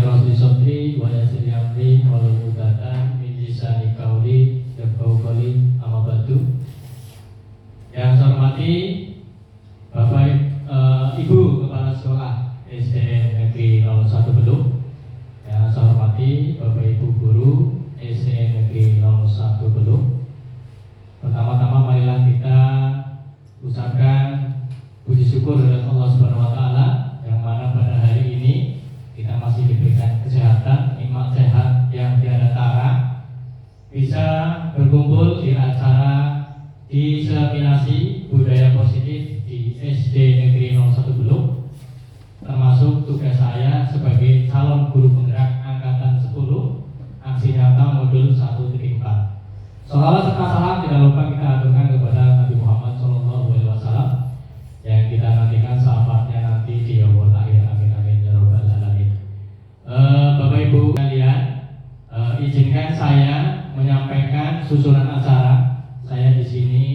rosli sodri wa yassir amri wahlul 'uqdatam min lisani qauli yafqahu qawli. Amma ba'du. Yang saya hormati Bapak Ibu Kepala Sekolah SDN Negeri 01 Beluk. Yang saya hormati Bapak Ibu Guru SDN Negeri 01 Beluk. Pertama-tama marilah kita ucapkan puji syukur kepada Allah Subhanahu wa taala yang mana pada hari ini kita masih diberikan kesehatan, nikmat sehat yang tiada tara, bisa berkumpul di acara diseminasi budaya positif di SD Negeri 01 Beluk, termasuk tugas saya sebagai calon guru penggerak angkatan 10 aksi nyata modul 1.4. Salawat serta salam tidak lupa kita aturkan kepada Nabi Muhammad SAW yang kita nantikan sahabatnya nanti di yaumul akhir. Amin amin ya rabbal alamin. Bapak Ibu kalian, izinkan saya menyampaikan susunan acara. Saya di sini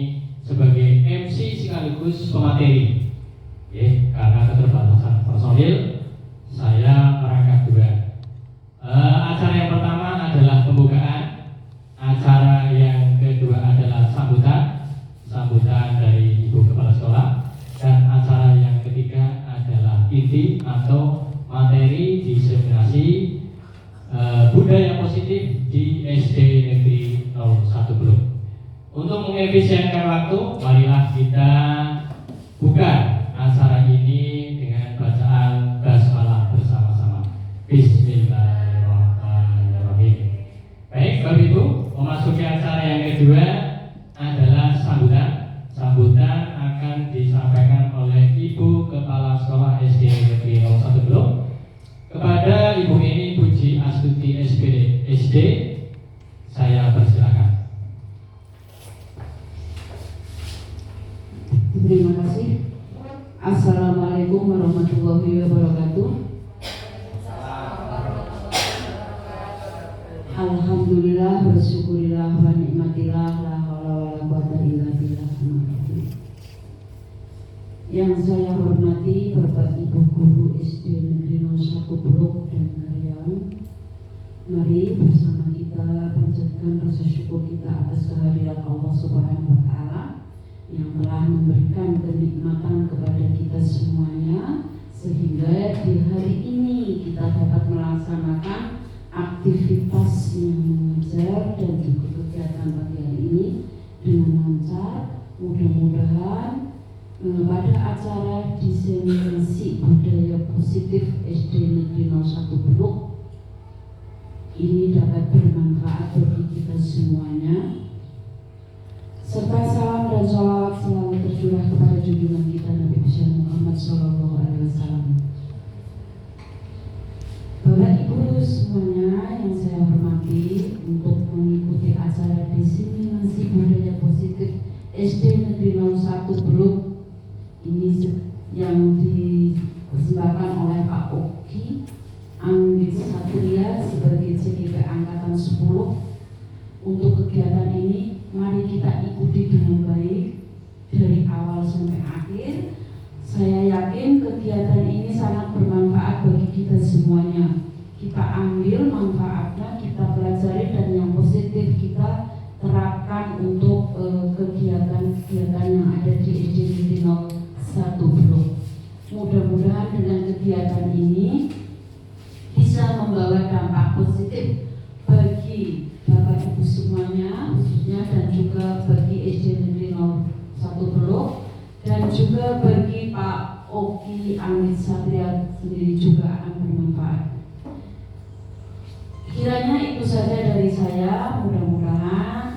sebagai MC sekaligus pemateri. Karena keterbatasan personil, saya merangkap dua. Acara yang pertama adalah pembukaan. Acara yang kedua adalah sambutan dari Ibu Kepala Sekolah, dan acara yang ketiga adalah inti atau materi diseminasi budaya positif di SD Negeri 01 Beluk. Untuk mengefisienkan waktu, marilah kita buka acara ini dengan bacaan basmalah bersama-sama. Bismillahirrahmanirrahim. Baik, Bapak Ibu, memasuki acara yang kedua adalah sambutan. Sambutan akan disampaikan oleh Ibu Kepala Sekolah SD Negeri 01 Beluk. Kepada Ibu ini Puji Astuti SPD SD, saya persilakan. Terima kasih. Assalamualaikum warahmatullahi wabarakatuh. Alhamdulillah, bersyukurillah, wa nikmatillah, la haula wa la quwwata illa billah. Yang saya hormati Bapak Ibu Guru SD Negeri 01 Beluk dan karyawan, mari bersama kita panjatkan rasa syukur kita atas kehadiran Allah Subhanahu wa taala yang telah memberikan kenikmatan kepada kita semuanya, sehingga di hari ini kita dapat melaksanakan aktivitas yang mengajar dan juga kegiatan pagi hari ini dengan lancar. Mudah-mudahan pada acara diseminasi budaya positif SD Negeri 01 Beluk ini dapat bermanfaat bagi kita semuanya, serta salam dan sholawat selalu tercurah kepada junjungan kita Nabi besar Muhammad SAW. Bapak Ibu semuanya yang saya hormati, untuk mengikuti acara diseminasi budaya positif SD Negeri 01 Beluk ini yang dipersembahkan oleh Pak Oki Anggit Satria sebagai CGP Angkatan 10. Untuk kegiatan ini mari kita ikuti dengan baik dari awal sampai akhir. Saya yakin kegiatan ini sangat bermanfaat bagi kita semuanya. Kita ambil manfaatnya, kita pelajari, dan yang positif kita terapkan untuk kegiatan-kegiatan yang ada di SD Negeri 01 Beluk. Mudah-mudahan dengan kegiatan ini bisa membawa dampak positif bagi Bapak Ibu semuanya khususnya, dan juga bagi SD Negeri 01 Beluk, dan juga bagi Pak Oki Anggit Satria sendiri juga akan bermanfaat. Kiranya itu saja dari saya. Mudah-mudahan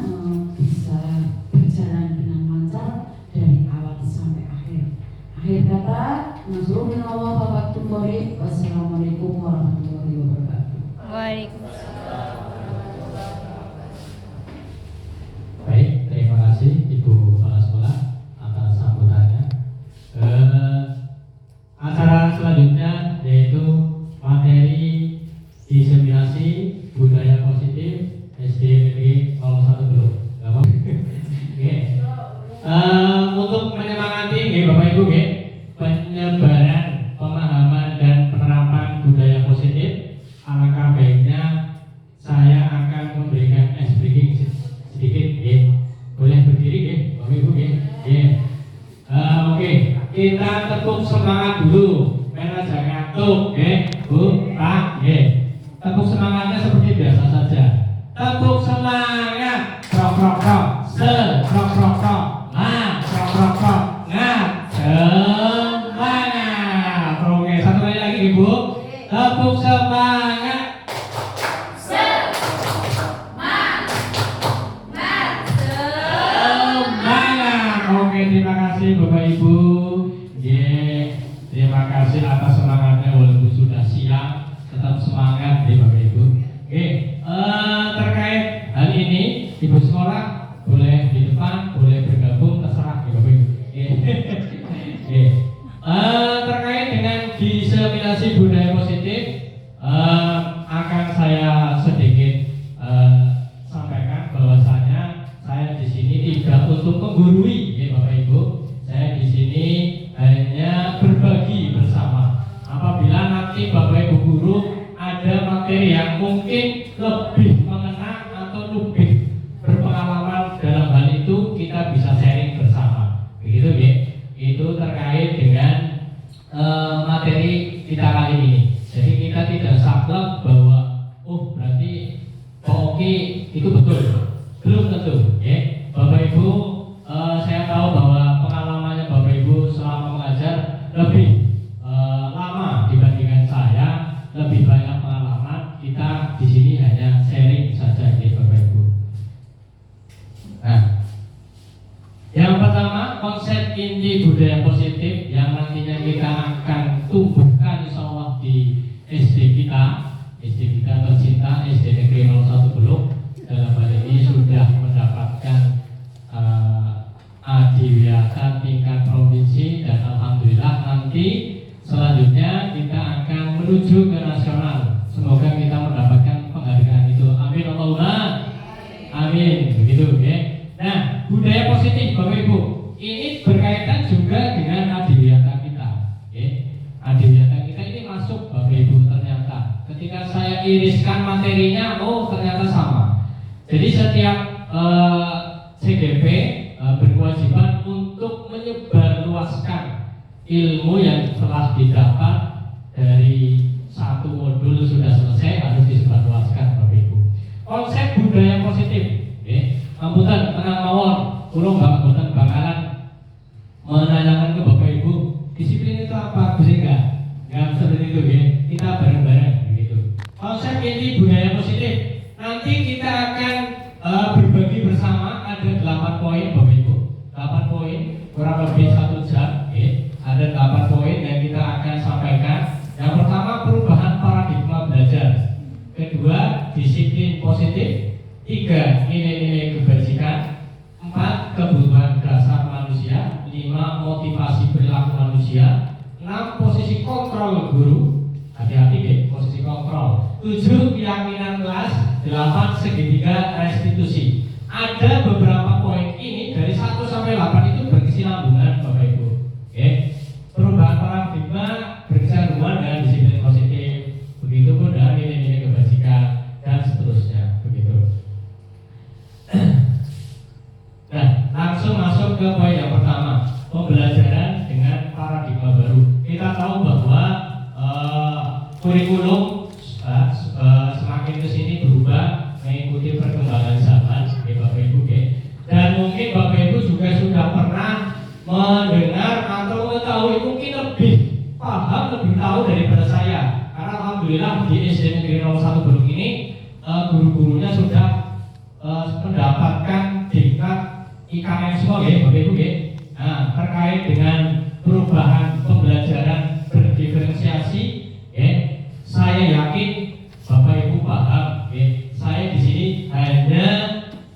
bisa berjalan dengan lancar dari awal sampai akhir. Akhir kata, nasrul minallah wa fathun qarib. Wassalamualaikum warahmatullahi wabarakatuh. Waalaikumsalam. Baik, terima kasih Ibu Kepala Sekolah atas sambutannya. Acara selanjutnya yaitu materi diseminasi budaya positif SD Negeri 01 Beluk. Untuk menyemangati Bapak Ibu penyebaran pemahaman dan penerapan budaya positif, kita tepuk semangat dulu. Karena jangan ngantuk, Bu, Pak, Tepuk semangatnya seperti biasa saja. Tepuk semangat, krok krok krok, krok krok krok, krok krok krok, semangat. Oke, satu kali lagi Ibu. Tepuk semangat. Oke, terima kasih Bapak Ibu. Terima kasih atas semangatnya walaupun sudah siang, tetap semangat Bapak Ibu. Terkait hal ini, Ibu sekolah boleh di depan, boleh bergabung, terserah Bapak Ibu. Terkait dengan diseminasi budaya positif, akan saya sedikit sampaikan bahwasanya saya di sini tidak untuk menggurui, Bapak Ibu. Saya di sini hanya berbagi bersama. Apabila nanti Bapak Ibu guru ada materi yang mungkin lebih mengena atau lebih berpengalaman dalam hal itu, kita bisa sharing bersama. Begitu, Itu terkait dengan materi kita kali ini. Jadi kita tidak saklek bahwa berarti Oke itu betul. Belum tentu, Bapak Ibu, saya tahu bahwa pengalamannya Bapak Ibu selama mengajar lebih lama dibandingkan saya, lebih banyak pengalaman. Kita di sini hanya sharing saja, Bapak Ibu. Nah, yang pertama, konsep inti budaya positif yang nantinya kita akan tumbuhkan insya Allah di SD kita tercinta, SD Negeri 01 Beluk. Dalam hal ini sudah mendapatkan adiwiyata tingkat provinsi, dan alhamdulillah nanti selanjutnya kita akan menuju ke nasional. Semoga kita mendapatkan penghargaan itu. Amin Allahumma amin. Begitu, Nah, budaya positif Bapak Ibu, ini berkaitan juga dengan adiwiyata kita. Adiwiyata kita ini masuk Bapak Ibu ternyata. Ketika saya iriskan materinya, ternyata sama. Jadi setiap CGP berkewajiban untuk menyebarluaskan ilmu yang telah didapat dari satu modul sudah selesai, harus disebarluaskan Bapak Ibu. Konsep budaya positif, Amputan tenang mawon, kurung boten bakalan menanyakan ke Bapak Ibu disiplin itu apa, bisa enggak seperti itu, kita bareng-bareng begitu. Konsep inti budaya positif nanti kita akan berbagi bersama. Ada 8 poin Bapak Ibu, 8 poin, kurang lebih 1 jam. Ada 8 poin yang kita akan sampaikan. Yang pertama, perubahan paradigma belajar. Kedua, disiplin positif. 3, nilai-nilai kebajikan. 4, kebutuhan dasar manusia. 5, motivasi perilaku manusia. 6, posisi kontrol guru. Hati-hati posisi kontrol. 7, keyakinan kelas. 8, segitiga restitusi. Ada beberapa poin ini dari 1 sampai 8 itu berkesinambungan Bapak Ibu. Perubahan paradigma berkesinambungan dengan disiplin positif. Begitupun dengan nilai-nilai kebajikan dan seterusnya. Begitu. Nah, langsung masuk ke poin yang pertama, pembelajaran dengan paradigma baru. Kita tahu bahwa kurikulum semakin kesini berubah mengikuti perkembangan zaman, Bapak Ibu. Dan mungkin Bapak Ibu juga sudah pernah mendengar atau mengetahui, mungkin lebih paham, lebih tahu daripada saya. Karena alhamdulillah di SD Negeri 01 Beluk ini guru-gurunya sudah mendapatkan tingkat IKM semua, Bapak Ibu. Nah, terkait dengan perubahan pembelajaran berdiferensiasi, saya yakin Bapak Ibu paham. Saya di sini hanya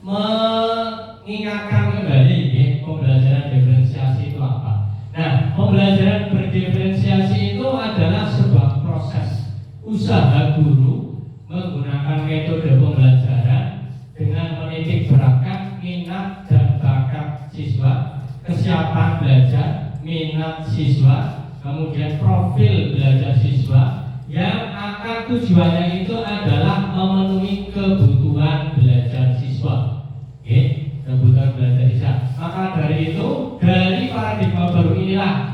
mengingatkan kembali pembelajaran diferensiasi itu apa. Nah, pembelajaran berdiferensiasi itu adalah sebuah proses usaha guru menggunakan metode pembelajaran dengan menitik beratkan minat dan bakat siswa, kesiapan belajar, minat siswa, kemudian profil belajar siswa, yang akan tujuannya itu adalah memenuhi kebutuhan belajar siswa. Kebutuhan belajar siswa. Maka dari itu, dari paradigma baru inilah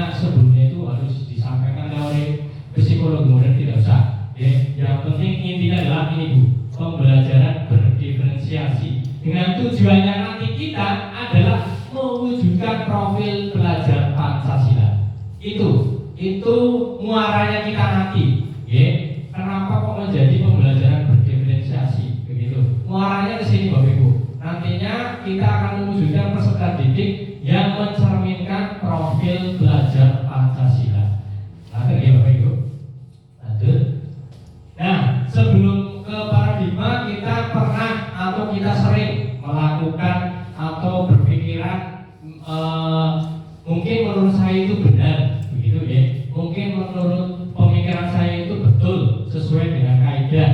teorinya sebelumnya itu harus disampaikan teori psikologi modern, tidak usah. Yang penting intinya adalah ini Bu, pembelajaran berdiferensiasi dengan tujuannya nanti kita adalah mewujudkan profil pelajar Pancasila. Itu muaranya kita nanti. Kenapa kok menjadi pembelajaran berdiferensiasi begitu? Muaranya ke sini Bapak Ibu. Nantinya kita akan mewujudkan peserta didik yang mencerminkan profil pelajar Pancasila. Lanjut ya Bapak Ibu. Lanjut. Nah, sebelum ke paradigma kita pernah atau kita sering melakukan atau berpikiran mungkin menurut saya itu benar begitu ya. Mungkin menurut pemikiran saya itu betul sesuai dengan kaidah,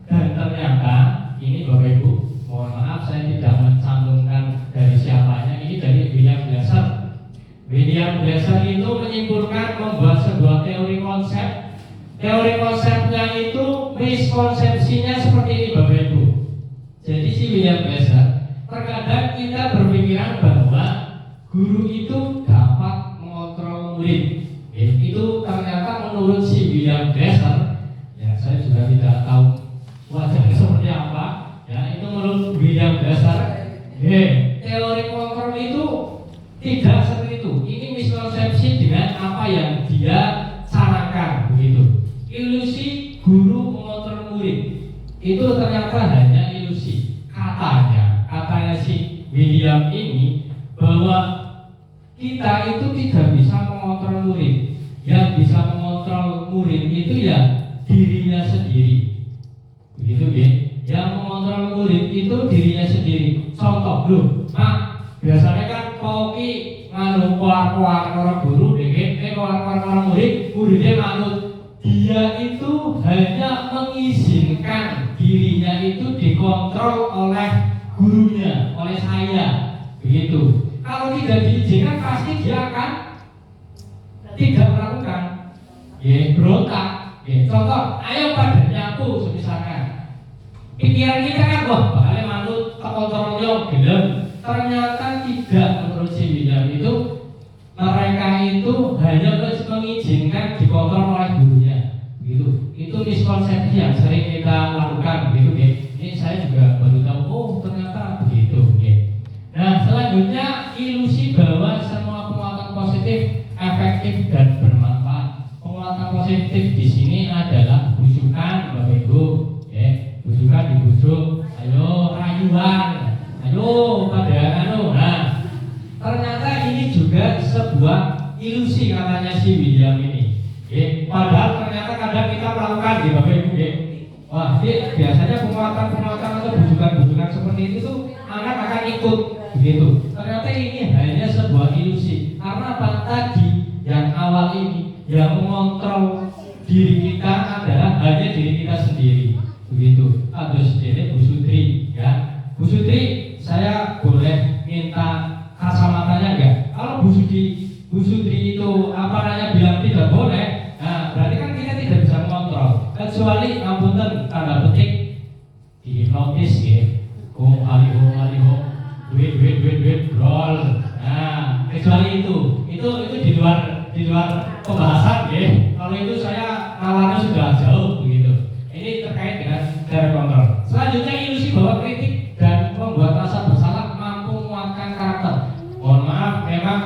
dan ternyata ini Bapak Ibu, mohon maaf saya tidak mencantumkan dari siapanya, ini dari William Glasser. William Glasser itu menyimpulkan membuat sebuah teori konsep. Teori konsepnya itu miskonsepsinya seperti ini Bapak Ibu. Jadi si William Glasser, terkadang kita berpikiran bahwa guru itu dapat mengontrol murid. Itu ternyata menurut si William Glasser, ya saya juga tidak tahu wajahnya seperti apa. Ya itu menurut William Glasser, teori kontrol itu tidak seperti itu. Ini miskonsepsi dengan apa yang dia sarankan begitu. Ilusi guru mengontrol murid itu ternyata hanya ilusi. Katanya si William ini bahwa kita itu tidak bisa mengontrol murid. Yang bisa mengontrol murid itu ya dirinya sendiri. Begitu ya. Yang mengontrol murid itu dirinya sendiri. Contoh loh, biasanya kan koki nganu kuar-kuar orang guru, kuar-kuar orang muridnya manut. Dia itu hanya mengizinkan dirinya itu dikontrol oleh gurunya, oleh saya. Begitu. Kalau tidak diizinkan pasti dia akan tidak melakukan. Berontak. Contoh, ayo pada nyapu misalkan. Pikiran kita kan bakal manut kontrolnya gelem. Ternyata tidak, menurut si William itu mereka itu hanya mengizinkan dikontrol oleh gurunya. Begitu. Itu miskonsepsi yang sering kita lakukan begitu ya. Ini saya juga baru tahu, ternyata begitu ya. Nah, selanjutnya ilusi bahwa semua penguatan positif efektif dan bermanfaat. Penguatan positif di sini adalah bujukan Bapak Ibu, ya. Bujukan dibujuk, ayo rayuan, ayo pada Nah, ternyata ini juga sebuah ilusi katanya si William ini. Padahal ternyata kadang kita melakukan di Bapak Ibu, wah, biasanya penguatan atau bujukan seperti itu tuh anak akan ikut begitu. Ternyata ini hanya sebuah ilusi. Karena apa tadi yang awal ini yang mengontrol diri kita adalah hanya diri kita sendiri. Begitu. Ada sendiri Bu Sutri, ya. Bu Sutri, saya boleh minta kacamatanya enggak? Kalau Bu Sutri itu bilang tidak boleh, nah berarti kan kita tidak bisa mengontrol. Kecuali ampunten tanda petik dihipnotis ya. Aliho duit brol. Nah, kecuali itu di luar pembahasan ya. Kalau itu saya nalarnya sudah jauh begitu. Ini terkait dengan cara kontrol. Selanjutnya ilusi bahwa kritik dan membuat rasa bersalah mampu menguatkan karakter. Mohon maaf, memang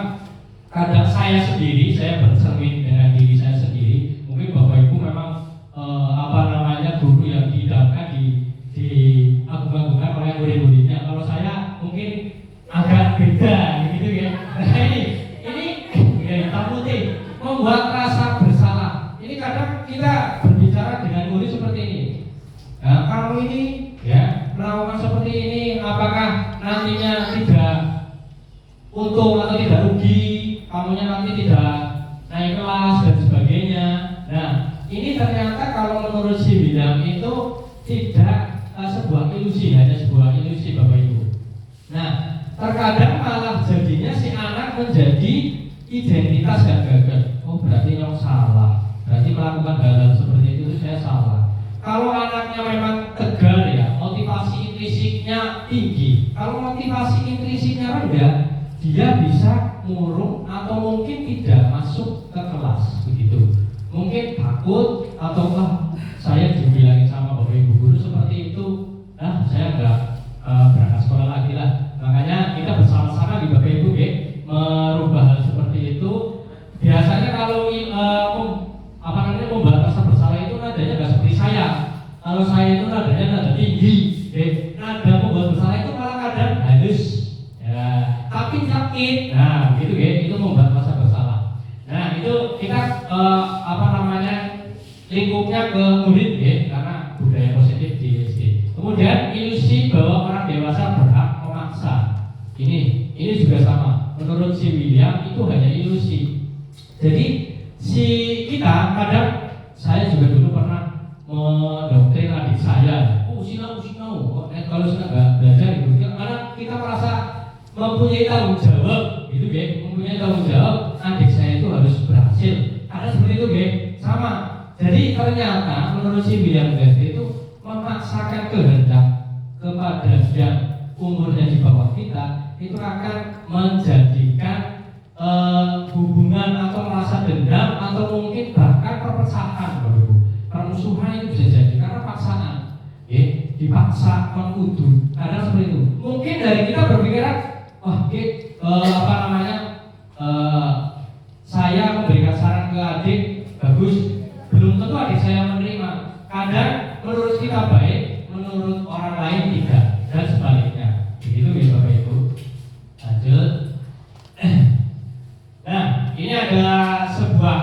kadang saya bercermin dengan diri saya sendiri. Mungkin Bapak Ibu memang guru yang diidamkan diagung-agungkan oleh murid-muridnya. Kalau saya mungkin agak beda gitu ya. Nah, ini ya hitam putih membuat rasa bersalah. Ini kadang kita berbicara dengan murid seperti ini. Nah, kalau ini ya melakukan seperti ini, apakah nantinya tidak untung atau tidak rugi? Kamunya nanti tidak naik kelas dan sebagainya. Nah, ini ternyata kalau menurut si William itu tidak sebuah ilusi, hanya sebuah ilusi Bapak Ibu. Nah, terkadang malah jadinya si anak menjadi identitas yang gagal. Oh, berarti yang salah. Berarti melakukan hal-hal seperti itu saya salah. Kalau anaknya memang tegar ya, motivasi intrinsiknya tinggi. Kalau motivasi intrinsiknya rendah, dia bisa murung atau mungkin tidak masuk ke kelas begitu. Mungkin takut ataukah saya dibilangin sama Bapak Ibu guru seperti itu, saya nggak berangkat sekolah lagi lah. Makanya kita bersama-sama di Bapak Ibu merubah hal seperti itu. Biasanya kalau membuat rasa bersalah itu nadanya nggak seperti saya. Kalau saya itu nadanya nada tinggi, nada membuat bersalah itu malah kadang halus, ya, tapi sakit. Nah, gitu itu membuat rasa bersalah. Nah, itu kita lingkupnya ke murid karena budaya positif di SD. Kemudian ilusi bahwa orang dewasa berhak memaksa. Ini juga sama. Menurut si William itu hanya ilusi. Jadi si kita kadang, saya juga dulu pernah mendoktrin adik saya. Sinau. Kalau sudah nggak belajar itu, karena kita merasa mempunyai tanggung jawab, gitu mempunyai tanggung jawab. Adik saya itu harus berhasil. Karena seperti itu sama. Jadi ternyata menurut si William itu memaksakan kehendak kepada yang umurnya di bawah kita itu akan menjadikan hubungan atau rasa dendam atau mungkin bahkan perpecahan, permusuhan itu bisa jadi karena paksaan, dipaksa mengkudu. Kadang seperti itu. Mungkin dari kita berpikiran, saya memberikan saran ke adik bagus, belum tentu adik saya menerima. Kadang menurut kita baik, menurut orang lain tidak, dan sebaliknya. Begitu ya Bapak Ibu. Lanjut. Nah, ini ada sebuah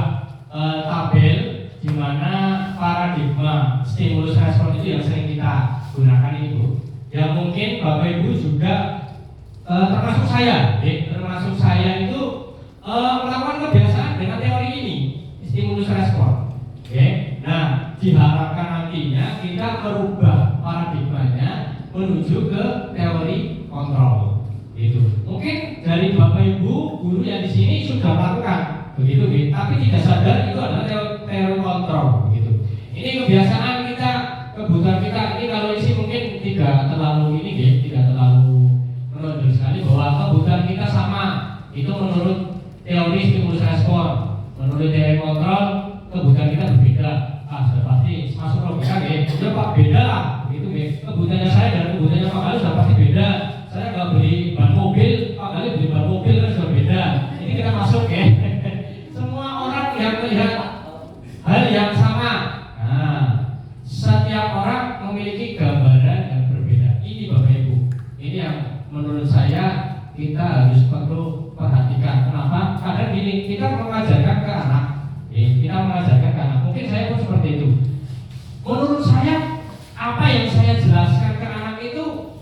tabel di mana paradigma stimulus respon itu yang sering kita gunakan itu. Ya mungkin Bapak Ibu juga termasuk saya itu melakukan kebiasaan dengan teori ini, stimulus respon. Nah, diharapkan nantinya kita merubah paradigmanya menuju ke teori kontrol. Gitu. Mungkin dari Bapak Ibu guru yang di sini sudah melakukan begitu, tapi tidak sadar itu adalah teori kontrol. Begitu. Ini kebiasaan kita, kebutuhan kita. Ini kalau isi mungkin tidak terlalu menonjol sekali bahwa kebutuhan kita sama. Itu menurut teori stimulus respon. Menurut teori kontrol, kebutuhan kita berbeda. Sudah pasti masuk logika sudah Pak, beda lah begitu kebutuhannya saya dan kebutuhannya Pak Galuh sudah pasti beda. Saya nggak beli ban mobil, Pak Galuh beli ban mobil kan sudah beda. Ini kita masuk semua orang yang melihat hal yang sama. Nah, setiap orang memiliki gambaran yang berbeda. Ini Bapak Ibu, ini yang menurut saya kita harus perlu perhatikan. Kenapa? Karena gini, kita mengajarkan ke anak. Mungkin saya pun seperti itu. Menurut saya, apa yang saya jelaskan ke anak itu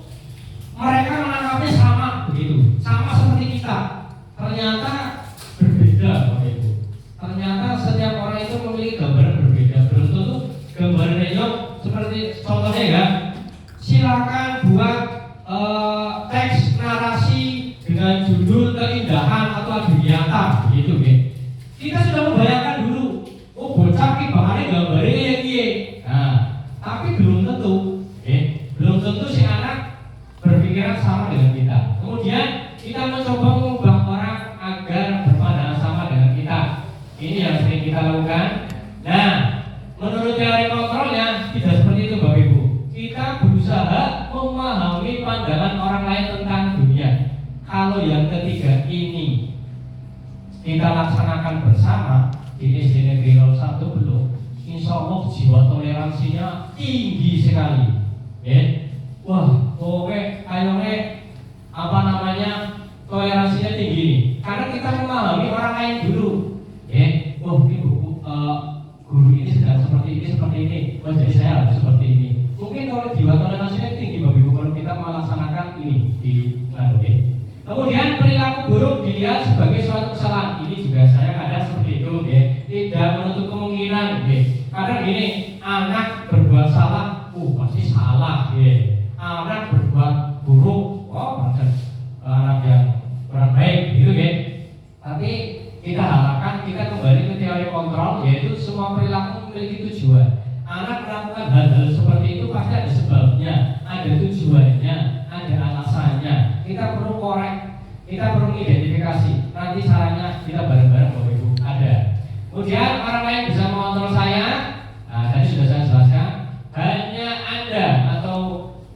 mereka menangkapnya sama begitu, sama seperti kita. Ternyata berbeda, Bapak Ibu. Ternyata setiap orang itu memiliki gambaran berbeda. Belum tentu gambarannya itu seperti contohnya silakan buat teks narasi dengan judul keindahan atau adiwiyata begitu Kita sudah membayangkan dulu, bocah ki bahannya gambarnya tapi belum tentu si anak berpikiran sama dengan kita. Kemudian kita mencoba mengubah orang agar berpandangan sama dengan kita. Ini yang sering kita lakukan. Nah, menurut teori kontrolnya tidak seperti itu Bapak Ibu. Kita berusaha memahami pandangan orang lain tentang dunia. Kalau yang ketiga ini kita laksanakan bersama di SD Negeri 01 belum, insya Allah jiwa toleransinya tinggi sekali. Toleransinya tinggi nih. Karena kita memahami orang lain dulu. Ini guru ini sedang seperti ini. Jadi saya harus seperti ini. Mungkin kalau jiwa toleransinya tinggi Bapak Ibu kalau kita melaksanakan ini di Kemudian perilaku buruk dilihat sebagai suatu kesalahan. Ini juga saya kadang seperti itu, tidak menutup kemungkinan. Kadang gini, anak berbuat salah, pasti salah. Anak berbuat buruk, anak yang kurang baik, gitu. Tapi kita harapkan kita kembali ke teori kontrol, yaitu semua perilaku memiliki tujuan. Anak melakukan hal-hal seperti itu pasti ada sebabnya, ada tujuannya, ada alasannya. Kita perlu korek, kita perlu identifikasi. nanti caranya kita bareng-bareng Bapak Ibu ada. Kemudian orang lain bisa mengontrol saya. Nah, tadi sudah saya jelaskan. Hanya Anda atau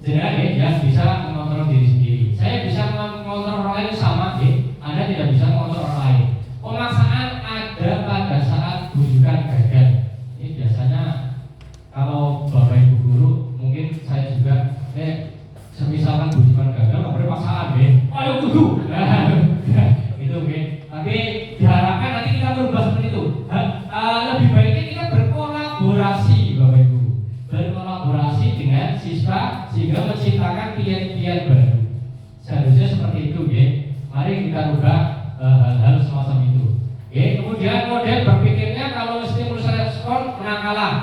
jenengan yang bisa mengontrol diri sendiri. Saya bisa mengontrol orang lain sama, Anda tidak bisa mengontrol orang lain. Pemaksaan ada pada saat bujukan gagal. Ini biasanya kalau Bapak Ibu guru, mungkin saya juga semisalkan bujukan gagal, nggak boleh paksaan, ayo kudu. Itu, tapi diharapkan nanti kita berubah seperti itu. Lebih baiknya kita berkolaborasi, Bapak Ibu, berkolaborasi dengan siswa sehingga menciptakan pilihan-pilihan baru. Seharusnya seperti itu, Mari kita ubah hal-hal semacam itu. Kemudian model berpikirnya kalau stimulus respon menang kalah,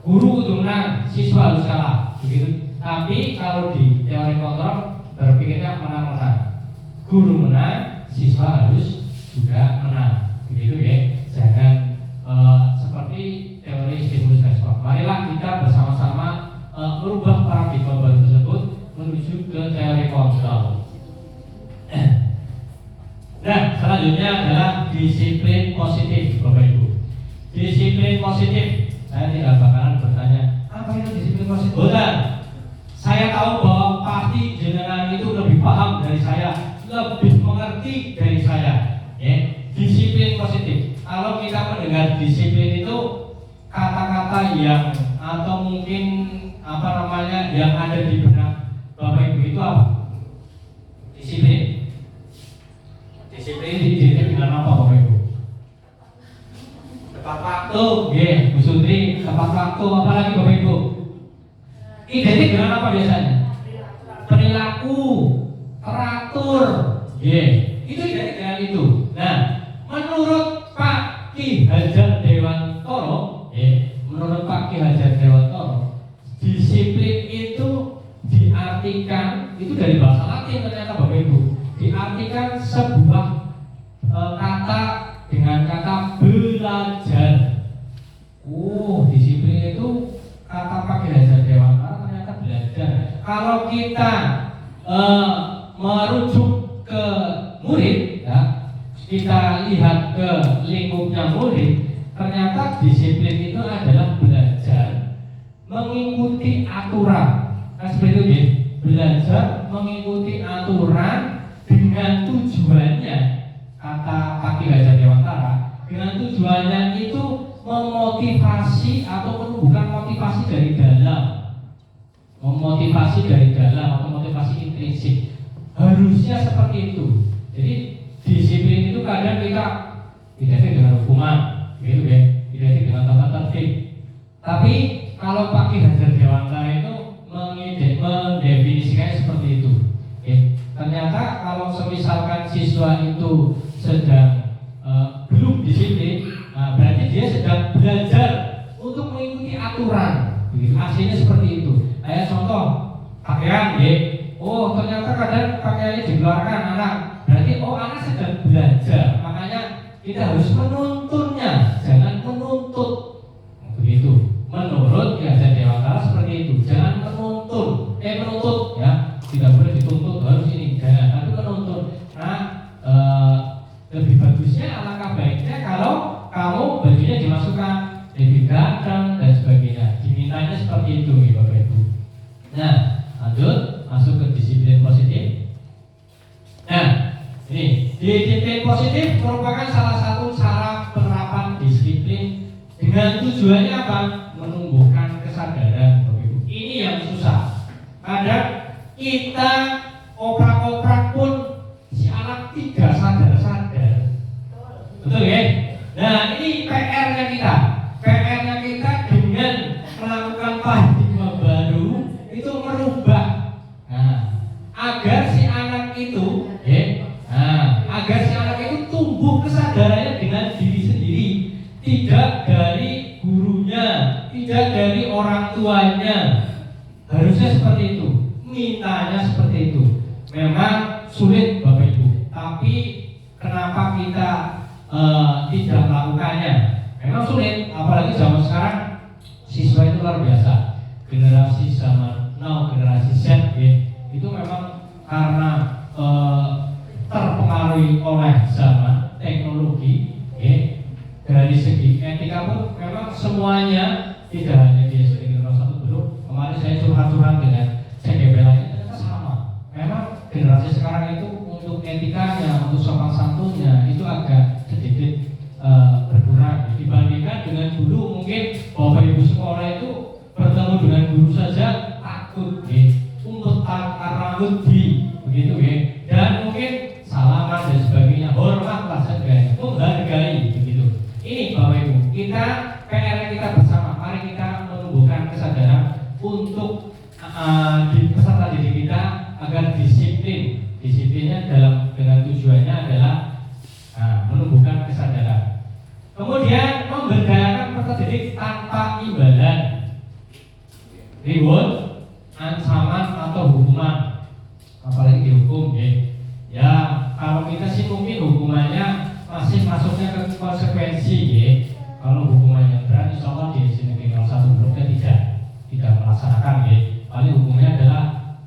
guru untuk menang, siswa harus kalah, begitu. Tapi kalau di teori kontrol berpikirnya menang-menang, guru menang, siswa harus juga menang, begitu Jangan seperti teori stimulus respon. Marilah kita bersama-sama merubah paradigma baru tersebut menuju ke teori kontrol. Nah, selanjutnya adalah disiplin positif, Bapak Ibu. Disiplin positif. Saya tidak bakalan bertanya, apa itu disiplin positif? Bukan. Saya tahu bahwa pasti jenengan itu lebih paham dari saya, lebih mengerti dari saya. Disiplin positif. Kalau kita mendengar disiplin itu kata-kata yang atau mungkin yang ada di benak Bapak Ibu itu apa? Disiplin. Disiplin diidentikan dengan apa, Bapak Ibu? Tepat waktu, Bu Sutri. Tepat waktu, apalagi Bapak Ibu? Identik dengan apa biasanya? Perilaku, teratur, itu identik dengan itu. Nah, menurut Pak Ki Hajar Dewantoro, disiplin itu diartikan, itu dari bahasa Latin ternyata Bapak Ibu, diartikan sebuah kata dengan kata belajar. Disiplin itu kata Pak Ki Hajar Dewantara ternyata belajar. Kalau kita merujuk ke murid, kita lihat ke lingkupnya murid, ternyata disiplin itu adalah belajar mengikuti aturan. Seperti itu, belajar mengikuti aturan dengan tujuannya, kata Pak Ki Hajar Dewantara, dengan tujuannya itu memotivasi atau menumbuhkan motivasi dari dalam, atau motivasi intrinsik. Harusnya seperti itu. Jadi disiplin itu kadang kita identik dengan hukuman, identik dengan tata tertib. Tapi kalau Pak Ki Hajar Dewantara itu mendefinisikannya seperti itu. Ternyata kalau semisalkan siswa itu sedang belum disiplin, berarti dia sedang belajar untuk mengikuti aturan. Aslinya seperti itu. Kayak contoh pakaian, ternyata kadang pakaiannya dikeluarkan anak. Berarti anak sedang belajar. Makanya kita harus menuntunnya, jangan menuntut. Begitu. Menurut Ki Hajar Dewantara seperti itu. Jangan menuntut, tidak boleh dituntut harus ini, jangan, tapi menuntut. Lebih bagusnya, alangkah baiknya kalau kamu bajunya dimasukkan lebih ganteng dan sebagainya. Dimintanya seperti itu, Bapak Ibu. Nah, lanjut masuk ke disiplin positif. Nah, ini disiplin positif merupakan salah satu cara penerapan disiplin dengan tujuannya apa? Menumbuhkan kesadaran, Bapak Ibu. Ini yang susah. Kadang kita oprak-oprak pun si anak tidak sadar-sadar. Betul ya? Nah, ini PR-nya kita. PR-nya kita dengan melakukan paradigma baru itu merubah. Agar si anak itu tumbuh kesadarannya dengan diri sendiri, tidak dari gurunya, tidak dari orang tuanya. Harusnya seperti itu, mintanya seperti itu. Memang sulit, Bapak Ibu, tapi kenapa kita tidak melakukannya? Memang sulit, apalagi zaman sekarang siswa itu luar biasa. Generasi zaman now, generasi Z, itu memang karena terpengaruhi oleh zaman, teknologi, dari segi etika pun memang semuanya tidak hanya di SD Negeri 01 Beluk. Kemarin saya curhat-curhat dengan CGP lainnya ternyata sama. Memang generasi sekarang itu untuk etikanya, untuk sopan santunnya itu agak sedikit berkurang dibandingkan dengan dulu. Mungkin bapak ibu sekolah itu bertemu dengan guru saja takut, untuk rambut begitu, dan mungkin salaman dan sebagainya, hormatlah saja, menghargai begitu. Ini bapak ibu, kita PR kita bersama, mari kita menumbuhkan kesadaran untuk di peserta didik kita agar disiplinnya dengan tujuannya adalah menumbuhkan kesadaran. Kemudian memberdayakan peserta didik tanpa imbalan, reward, ancaman atau hukuman, apalagi dihukum, ya kalau kita sih mungkin hukumannya masih masuknya ke konsekuensi, kalau hukumannya berat, insya Allah di SD Negeri 01 Beluknya tidak melaksanakan, paling hukumnya adalah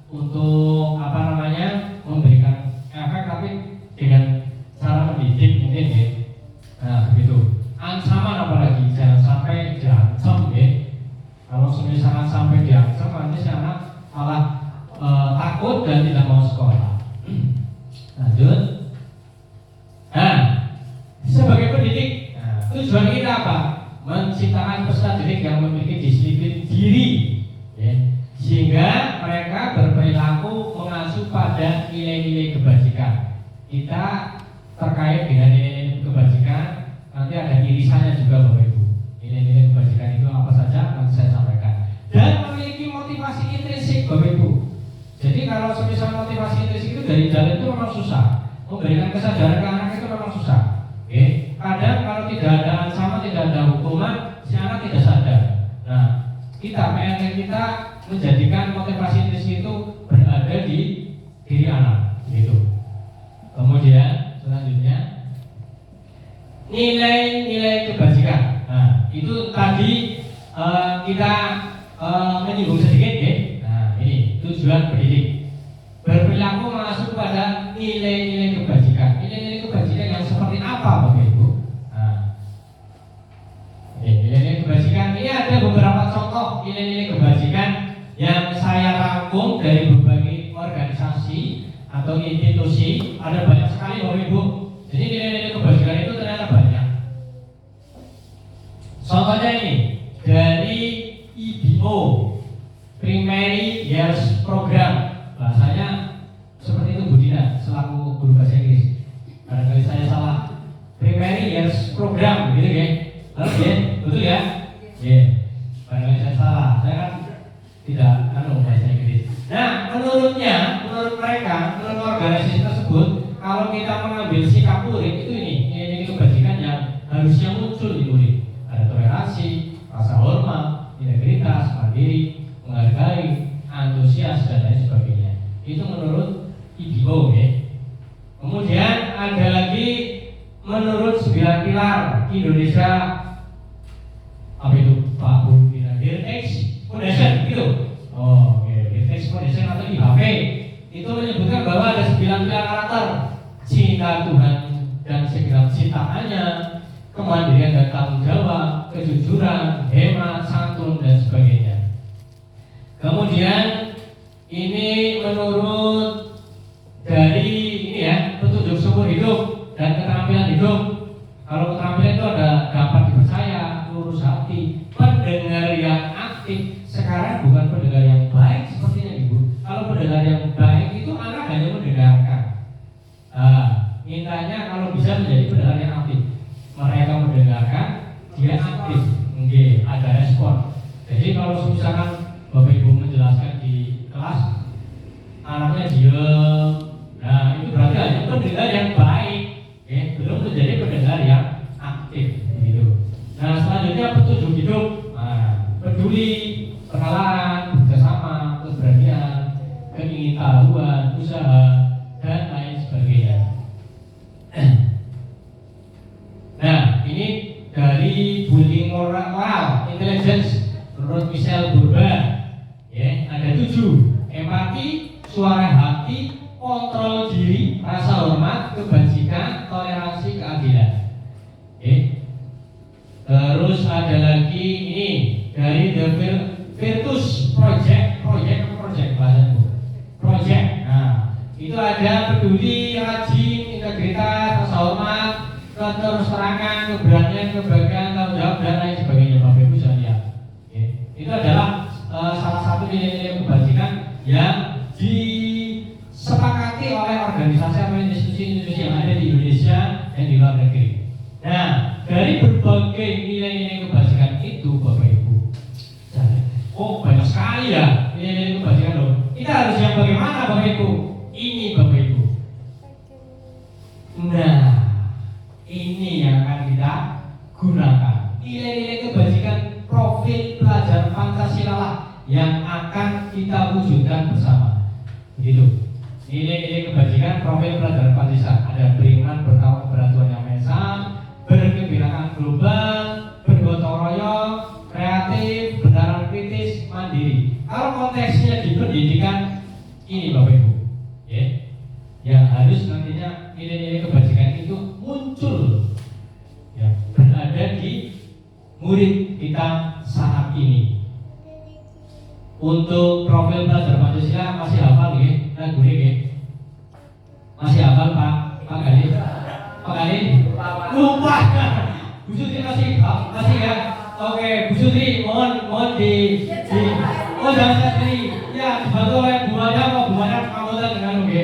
untuk memberikan efek tapi dengan cara mendidik mungkin, nah begitu. Ancaman apalagi jangan sampai diancam, kalau misalnya sampai diancam nanti si anak malah takut dan tidak mau sekolah. Lanjut. Nah, sebagai pendidik, tujuan kita apa? Menciptakan peserta didik yang memiliki disiplin diri, sehingga mereka berperilaku mengacu pada nilai-nilai kebajikan. Kita terkait dengan nilai-nilai kebajikan nanti ada irisannya juga Bapak Ibu. Nilai-nilai kebajikan itu apa saja nanti saya sampaikan. Dan memiliki motivasi intrinsik Bapak Ibu. Jadi kalau semisal motivasi intrinsik itu dari jalan itu memang susah. Memberikan kesadaran ke anak itu memang susah. Kadang kalau tidak ada ancaman, tidak ada hukuman, si anak tidak sadar. Nah, PR kita menjadikan motivasi intrinsik itu berada di diri anak, gitu. Kemudian selanjutnya nilai-nilai kebajikan. Nah, itu tadi kita menyinggung sedikit, Nah, ini tujuan pendidik. Berperilaku masuk pada nilai-nilai kebajikan. Nilai-nilai kebajikan yang seperti apa, Bapak Ibu? Nah, nilai-nilai kebajikan ini ada beberapa contoh nilai-nilai kebajikan yang saya rangkum dari berbagai organisasi atau institusi. Ada banyak sekali Bapak Ibu. Jadi nilai-nilai kebajikan itu ternyata banyak. Contohnya ini dari IBO, Primary Years Program, bahasanya seperti itu Bu Dina selaku guru bahasa Inggris. Barangkali saya salah. Primary Years Program, gitu betul ya? Barangkali saya salah. Saya kan tidak bahasa Inggris. Nah, menurut mereka, menurut organisasi tersebut, kalau kita mengambil sikap murid itu ini kebajikan yang harusnya muncul di murid. Ada toleransi, rasa hormat, integritas, mandiri, menghargai, antusias dan lain sebagainya. Itu menurut IBO, Kemudian ada lagi menurut 9 pilar Indonesia, apa itu Pak Bu Dina? Heritage Foundation, gitu. Heritage Foundation atau IHP itu menyebutkan bahwa ada 9 pilar karakter: cinta Tuhan dan segenap ciptaannya, kemandirian dan tanggung jawab, kejujuran, hemat, santun dan sebagainya. Kemudian ini menurut dari petunjuk seumur hidup dan keterampilan hidup. Kalau keterampilan itu ada dapat dipercaya, lurus hati, pendengar yang aktif. Sekarang bukan pendengar yang baik sepertinya Ibu. Kalau pendengar yang baik itu anak hanya mendengarkan. Mintanya kalau bisa menjadi pendengar yang aktif. Mereka mendengarkan, dia aktif, ada respon. Jadi kalau misalkan Bapak Ibu menjelaskan di kelas, anaknya diam, nah itu berarti hanya pendengar yang baik, belum menjadi pendengar yang aktif, gitu. Nah selanjutnya petunjuk hidup, peduli, pengenalan, kerjasama, keberanian, keingintahuan, usaha dan lain sebagainya. Nah ini dari bullying moral intelligence menurut Michel Bourba, ada 7: empati, suara hati, kontrol diri, rasa hormat, kebajikan, toleransi, keadilan. Terus ada lagi ini dari The Virtus Project bahasa Project. Nah, itu ada peduli, rajin, integritas, rasa hormat, keterus-terangan, keberanian, kebahagiaan, tanggung jawab dan lain sebagainya. Bapak Ibu sekalian, itu adalah salah satu nilai-nilai kebajikan yang disepakati oleh organisasi atau institusi-institusi yang ada di Indonesia dan di luar negeri. Nah, dari berbagai nilai-nilai kebajikan itu, Bapak Ibu, banyak sekali ya nilai-nilai kebajikan loh. Kita harus yang bagaimana, Bapak Ibu? Ini, Bapak Ibu. Nah, ini yang akan kita gunakan. Nilai-nilai kebajikan profil pelajar Pancasila lah yang akan kita wujudkan bersama. Begitu. Nilai-nilai kebajikan profil pelajar Pancasila ada beriman, bertawakal, beraturan yang Maha Esa, berkebinekaan global, bergotong royong, kreatif, benaran kritis, mandiri. Kalau konteksnya di pendidikan ini, Bapak Ibu, ya, yang harus nantinya nilai-nilai kebajikan itu muncul, ya, berada di murid kita saat ini. Untuk profil pelajar Pancasila masih hafal ya, lagu ini masih hafal Pak Gali? Pak Gali? Lupa. Bu Sutri masih ya? Oke, Bu Sutri mohon di oh jangan sendiri ya, dibantu oleh Bu Maya kamu dengan oke.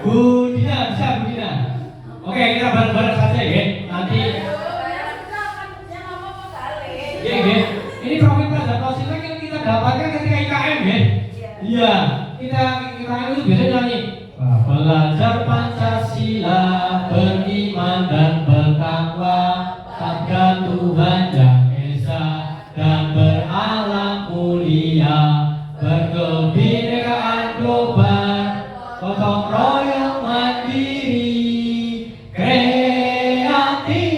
Bu Dina bisa, Bu Dina. Oke, kita bareng-bareng saja ya. Nanti ya. Ini profil pelajar Pancasila yang kita dapatkan ketika IKM ya. Iya, kita itu biasanya nyanyi belajar Pancasila, beriman dan bertakwa pada Tuhan Yang Esa dan berakhlak mulia, berkebinekaan global, gotong royong mandiri, kreatif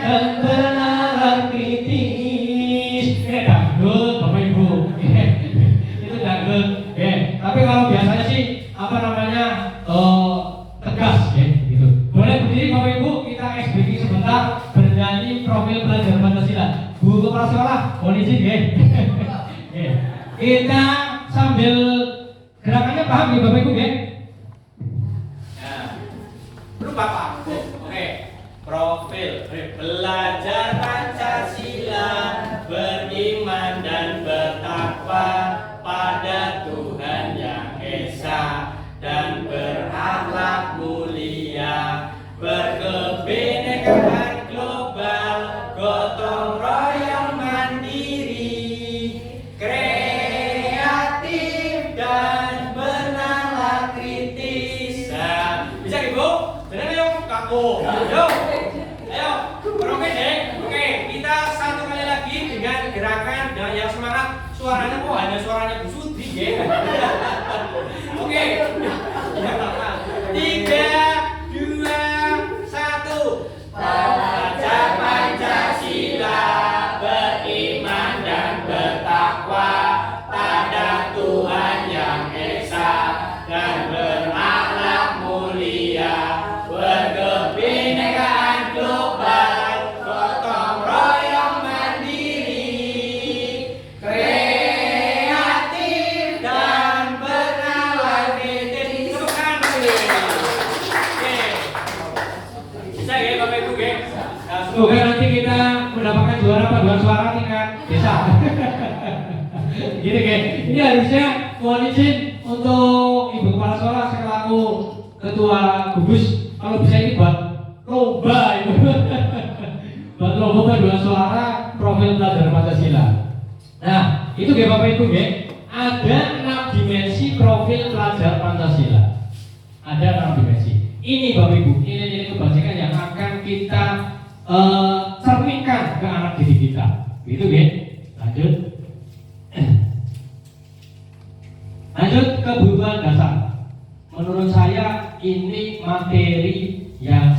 dan benaran kritis. Dangdut, Bapak Ibu. Itu dangdut. Tapi kalau biasanya sih tegas ya, gitu. Boleh berdiri Bapak Ibu, kita SBK sebentar bernyanyi profil pelajar Pancasila. Bu Kepala Sekolah, mohon izin ya. Kita sambil gerakannya paham ya Bapak Ibu ya? Nah, belum Bapak. Oke. Profil belajar Pancasila, beriman dan bertakwa pada Tuhan Yang Esa dan berakhlak mulia, berkebinekaan global, gotong royong mandiri, kreatif dan benalar kritis. Nah, bisa Ibu? Benar yuk, kaku. Yuk, ayo, oke deh. Oke, kita satu kali lagi dengan gerakan dengan yang semangat. Suaranya kok hanya suaranya Bu Sutri ya. Oke. 3, 2, 1. Belajar Pancasila, beriman dan bertakwa pada Tuhan Yang Esa dan berakhlak mulia, berkebinekaan global, gotong royong mandiri, kreatif dan benalar kritis. Bisa ya Bapak Ibu ya? Semoga nanti kita mendapatkan juara paduan suara tingkat desa. Gini ya. Ini harusnya mohon izin untuk Ibu Kepala Sekolah selaku Ketua Gugus, kalau bisa ini buat lomba itu. Buat lomba paduan suara profil pelajar Pancasila. Nah, itu ya Bapak Ibu ya. Ada 6 dimensi profil pelajar Pancasila. Ada 6 dimensi. Ini Bapak Ibu, nilai-nilai kebajikan yang akan kita cerminkan ke anak didik kita. Gitu ya. Lanjut. Lanjut kebutuhan dasar. Menurut saya ini materi yang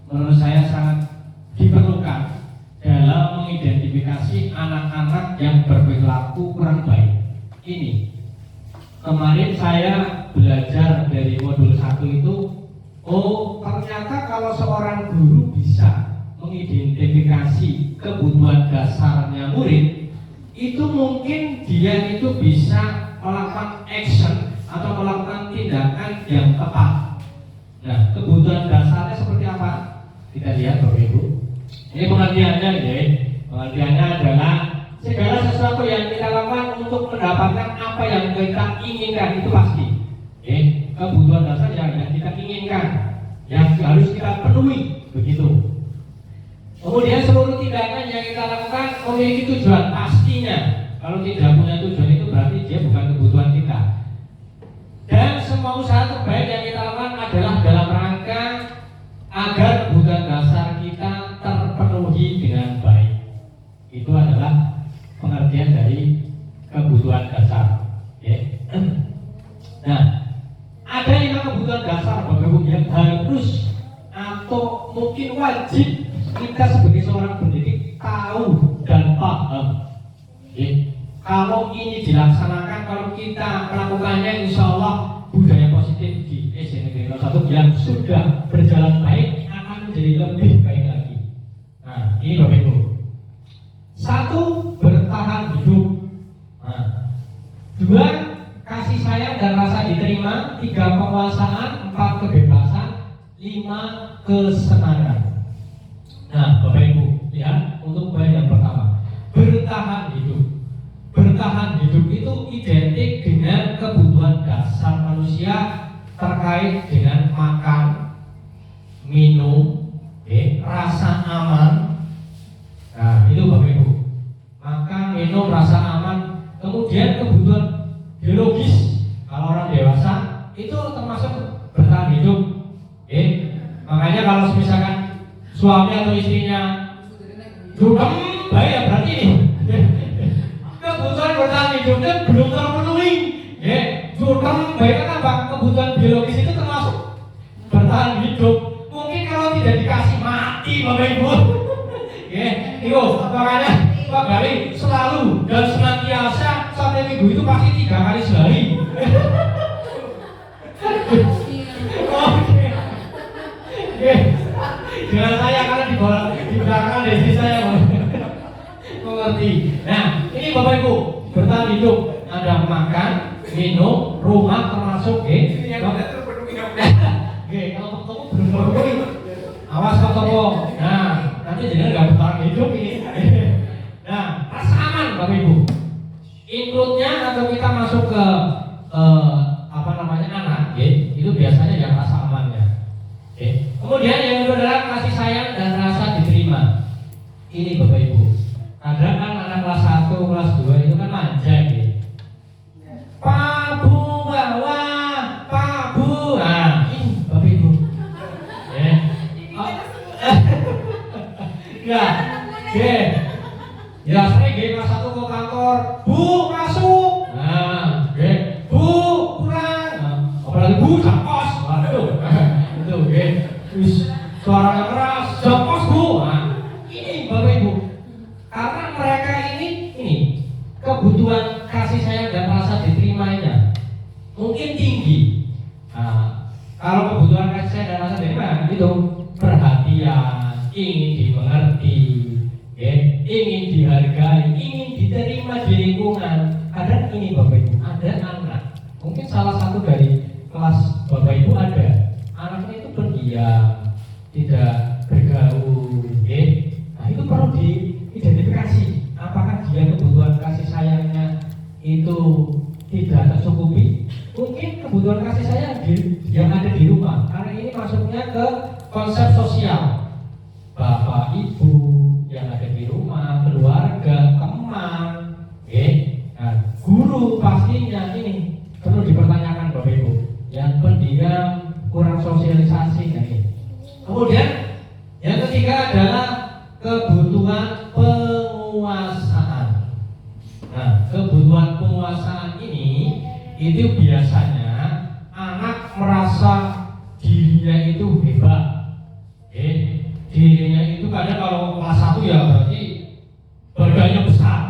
menurut saya sangat diperlukan dalam mengidentifikasi anak-anak yang berperilaku kurang baik. Ini kemarin saya belajar dari modul 1 itu, ternyata kalau seorang guru bisa mengidentifikasi kebutuhan dasarnya murid, itu mungkin dia itu bisa melakukan action atau melakukan tindakan yang tepat. Nah, kebutuhan dasarnya seperti apa? Kita lihat Bapak Ibu. Ini pengertiannya ya. Pengertiannya adalah segala sesuatu yang kita lakukan untuk mendapatkan apa yang kita inginkan, itu pasti. Kebutuhan dasar yang kita inginkan, yang harus kita penuhi, begitu. Kemudian seluruh tindakan yang kita lakukan memiliki tujuan pastinya. Kalau tidak punya tujuan itu berarti dia bukan kebutuhan kita. Dan semua usaha terbaik yang kita lakukan adalah dalam rangka agar kebutuhan dasar kita terpenuhi dengan baik. Itu adalah pengertian dari kebutuhan dasar. Nah, ada 5 kebutuhan dasar Bapak Ibu yang harus atau mungkin wajib kita sebagai seorang pendidik tahu dan paham. Kalau ini dilaksanakan, kalau kita melakukannya, insya Allah budaya positif di SD Negeri 01 yang sudah berjalan baik akan menjadi lebih baik lagi. Nah, ini Bapak Ibu. 1, bertahan hidup. 2, kasih sayang dan rasa diterima. 3, penguasaan. 4, kebebasan. 5, kesenangan. Nah, Bapak Ibu, lihat untuk poin yang pertama, bertahan hidup. Bertahan hidup itu identik dengan kebutuhan dasar manusia terkait dengan makan, minum, rasa aman. Nah, itu Bapak Ibu. Makan, minum, rasa aman. Kemudian kebutuhan biologis. Kalau orang dewasa itu termasuk bertahan hidup. Makanya kalau misalkan suami atau istrinya dudem, baik ya berarti kebutuhan bertahan hidupnya belum terpenuhi. Dudem, baik kan apa? Kebutuhan biologis itu termasuk bertahan hidup. Mungkin kalau tidak dikasih mati Bapak Ibu. Itu makanya Pak Gali selalu dan senantiasa sampai minggu itu pasti 3 kali sehari. Jangan saya karena di belakang desi saya mengerti. Nah, ini Bapak Ibu bertahan hidup ada makan, minum, rumah termasuk kalau ketemu belum terpenuhi. Awas ketemu. Nah, nanti jangan nggak bertahan hidup ini. Nah, rasa aman Bapak Ibu. Include-nya atau kita masuk ke anak, itu biasanya yang rasa amannya. Kemudian yang kedua adalah kasih sayang dan rasa diterima. Ini Bapak Ibu. Kadang kan anak kelas 1, kelas 2 itu kan manja Pak Bu bawa, Pak Bu. Nah, ini Bapak Ibu. Ya sering kelas 1 ke kantor, Bu masuk. Nah, Bu pulang. Apalagi Bu japos. Waduh. Suaranya keras, japos Bu. Nah, ini Bapak Ibu. Karena mereka ini kebutuhan kasih sayang dan rasa diterimanya mungkin tinggi. Nah, kalau kebutuhan kasih sayang dan rasa diterima itu perhatian, ingin dimengerti, ingin dihargai, ingin diterima di lingkungan. Kadang ini Bapak Ibu, ada anak, mungkin salah satu dari kelas Bapak Ibu ada anaknya itu pendiam, tidak bergaul, nah itu perlu diidentifikasi. Apakah dia kebutuhan kasih sayangnya itu tidak tercukupi? Mungkin kebutuhan kasih sayang yang ada di rumah, karena ini masuknya ke konsep sosial. Bapak Ibu yang ada di rumah, keluarga, teman, nah, guru pastinya ini perlu dipertanyakan Bapak Ibu. Yang pendiam, kurang sosialisasi ini. Kemudian yang ketiga adalah kebutuhan penguasaan. Nah, kebutuhan penguasaan ini itu biasanya anak merasa dirinya itu hebat. Dirinya itu kadang kalau kelas 1 ya berarti badannya besar.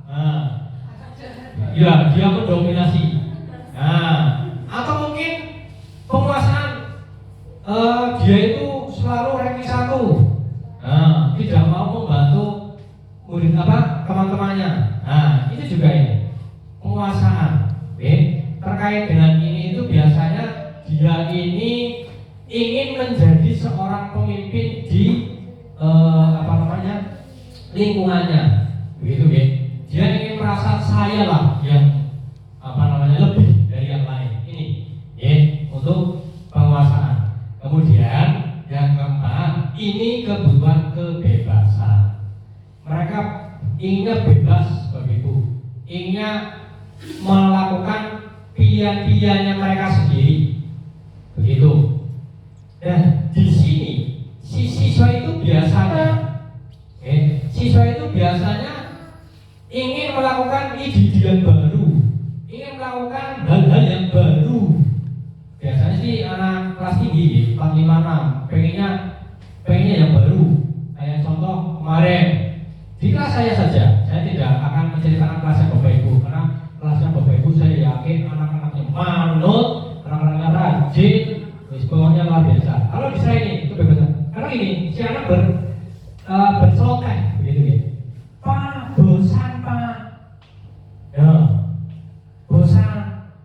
Nah, ya dia mendominasi. Nah, atau mungkin penguasaan dia itu selalu ranking 1. Nah, tidak mau membantu teman-temannya. Nah, itu juga ini penguasaan. Terkait dengan ini itu biasanya dia ini ingin menjadi seorang pemimpin di lingkungannya, begitu ya. Dia ingin merasa saya lah yang lebih dari yang lain. Ini ya untuk penguasaan. Kemudian yang keempat, ini kebutuhan kebebasan. Mereka inginnya bebas begitu, inginnya melakukan pilihan-pilihannya mereka sendiri, begitu. Dan di sini si siswa itu biasanya ingin melakukan ide yang baru, ingin melakukan hal-hal yang baru. Biasanya sih anak kelas tinggi, 4, 5, 6, pengennya yang baru. Kayak contoh kemarin di kelas saya saja, saya tidak akan menceritakan kelasnya Bapak Ibu, karena kelasnya Bapak Ibu saya yakin anak-anaknya manut, anak-anaknya rajin, pokoknya luar biasa. Kalau di saya ini kebebasan, karena ini si anak berceloteh begitu ya. Pak, bosan Pak. Ya, bosan.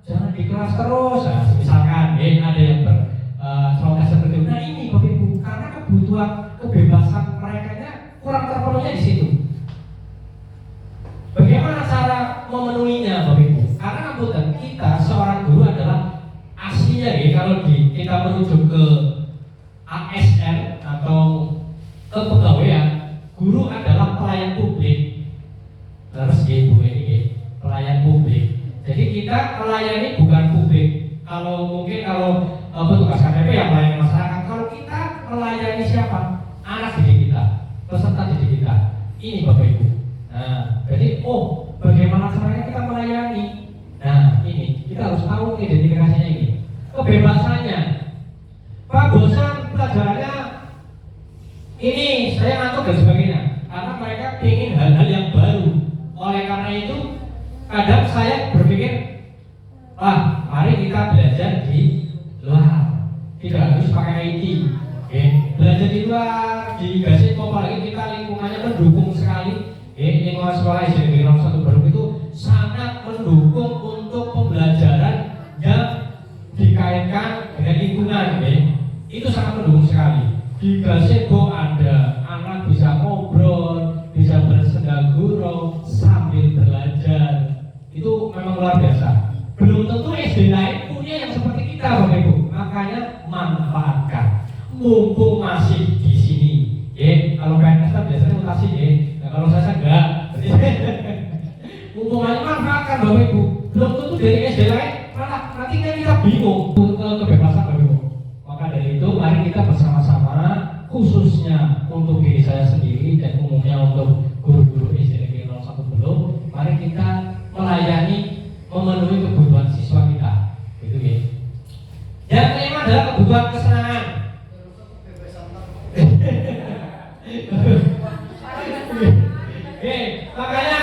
Jangan di kelas terus. Nah, misalkan ada yang berceloteh seperti itu. Nah ini Bapak Ibu, karena kebutuhan kebebasan mereka kurang terpenuhnya di situ. Bagaimana cara memenuhinya Bapak Ibu? Karena kita seorang guru adalah aslinya kalau kita merujuk ke ASN atau kepegawaian, guru adalah pelayan publik. Terus Bu ini pelayan publik. Jadi kita melayani bukan publik. Kalau petugas KTP yang melayani masyarakat, kalau kita melayani siapa? Anak didik kita, peserta didik kita. Ini Bapak Ibu. Nah, jadi bagaimana caranya kita melayani? Nah, ini kita harus tahu identifikasinya ini. Kebebasannya. Pak, bosan pelajarannya ini, saya ngantuk dan sebagainya. Karena mereka ingin hal-hal yang baru. Oleh karena itu, kadang saya berpikir, mari kita belajar di luar. Tidak harus pakai IT. Belajar di luar, di Gasip, apalagi kita lingkungannya mendukung sekali. Lingkungan sekolah SD Negeri 01 Beruk itu sangat mendukung untuk pembelajaran yang dikaitkan dengan lingkungan. Itu sangat mendukung sekali. Di Gasebo ada anak bisa ngobrol, bisa bersenda gurau sambil belajar. Itu memang luar biasa. Belum tentu SD lain punya yang seperti kita Bapak Ibu. Makanya manfaatkan. Mumpung masih di sini. Kalau PNS kan biasanya mutasi Nah, kalau saya enggak. Mumpung masih manfaatkan Bapak Ibu. Belum tentu dari SD lain malah nanti kita bingung kebebasan Bapak Ibu. Maka dari itu mari kita bersama-sama, khususnya untuk diri saya sendiri dan umumnya untuk guru-guru SD Negeri 01 Beruk, mari kita melayani, memenuhi kebutuhan siswa kita. Gitu ya. Yang kelima adalah kebutuhan kesenangan. Makanya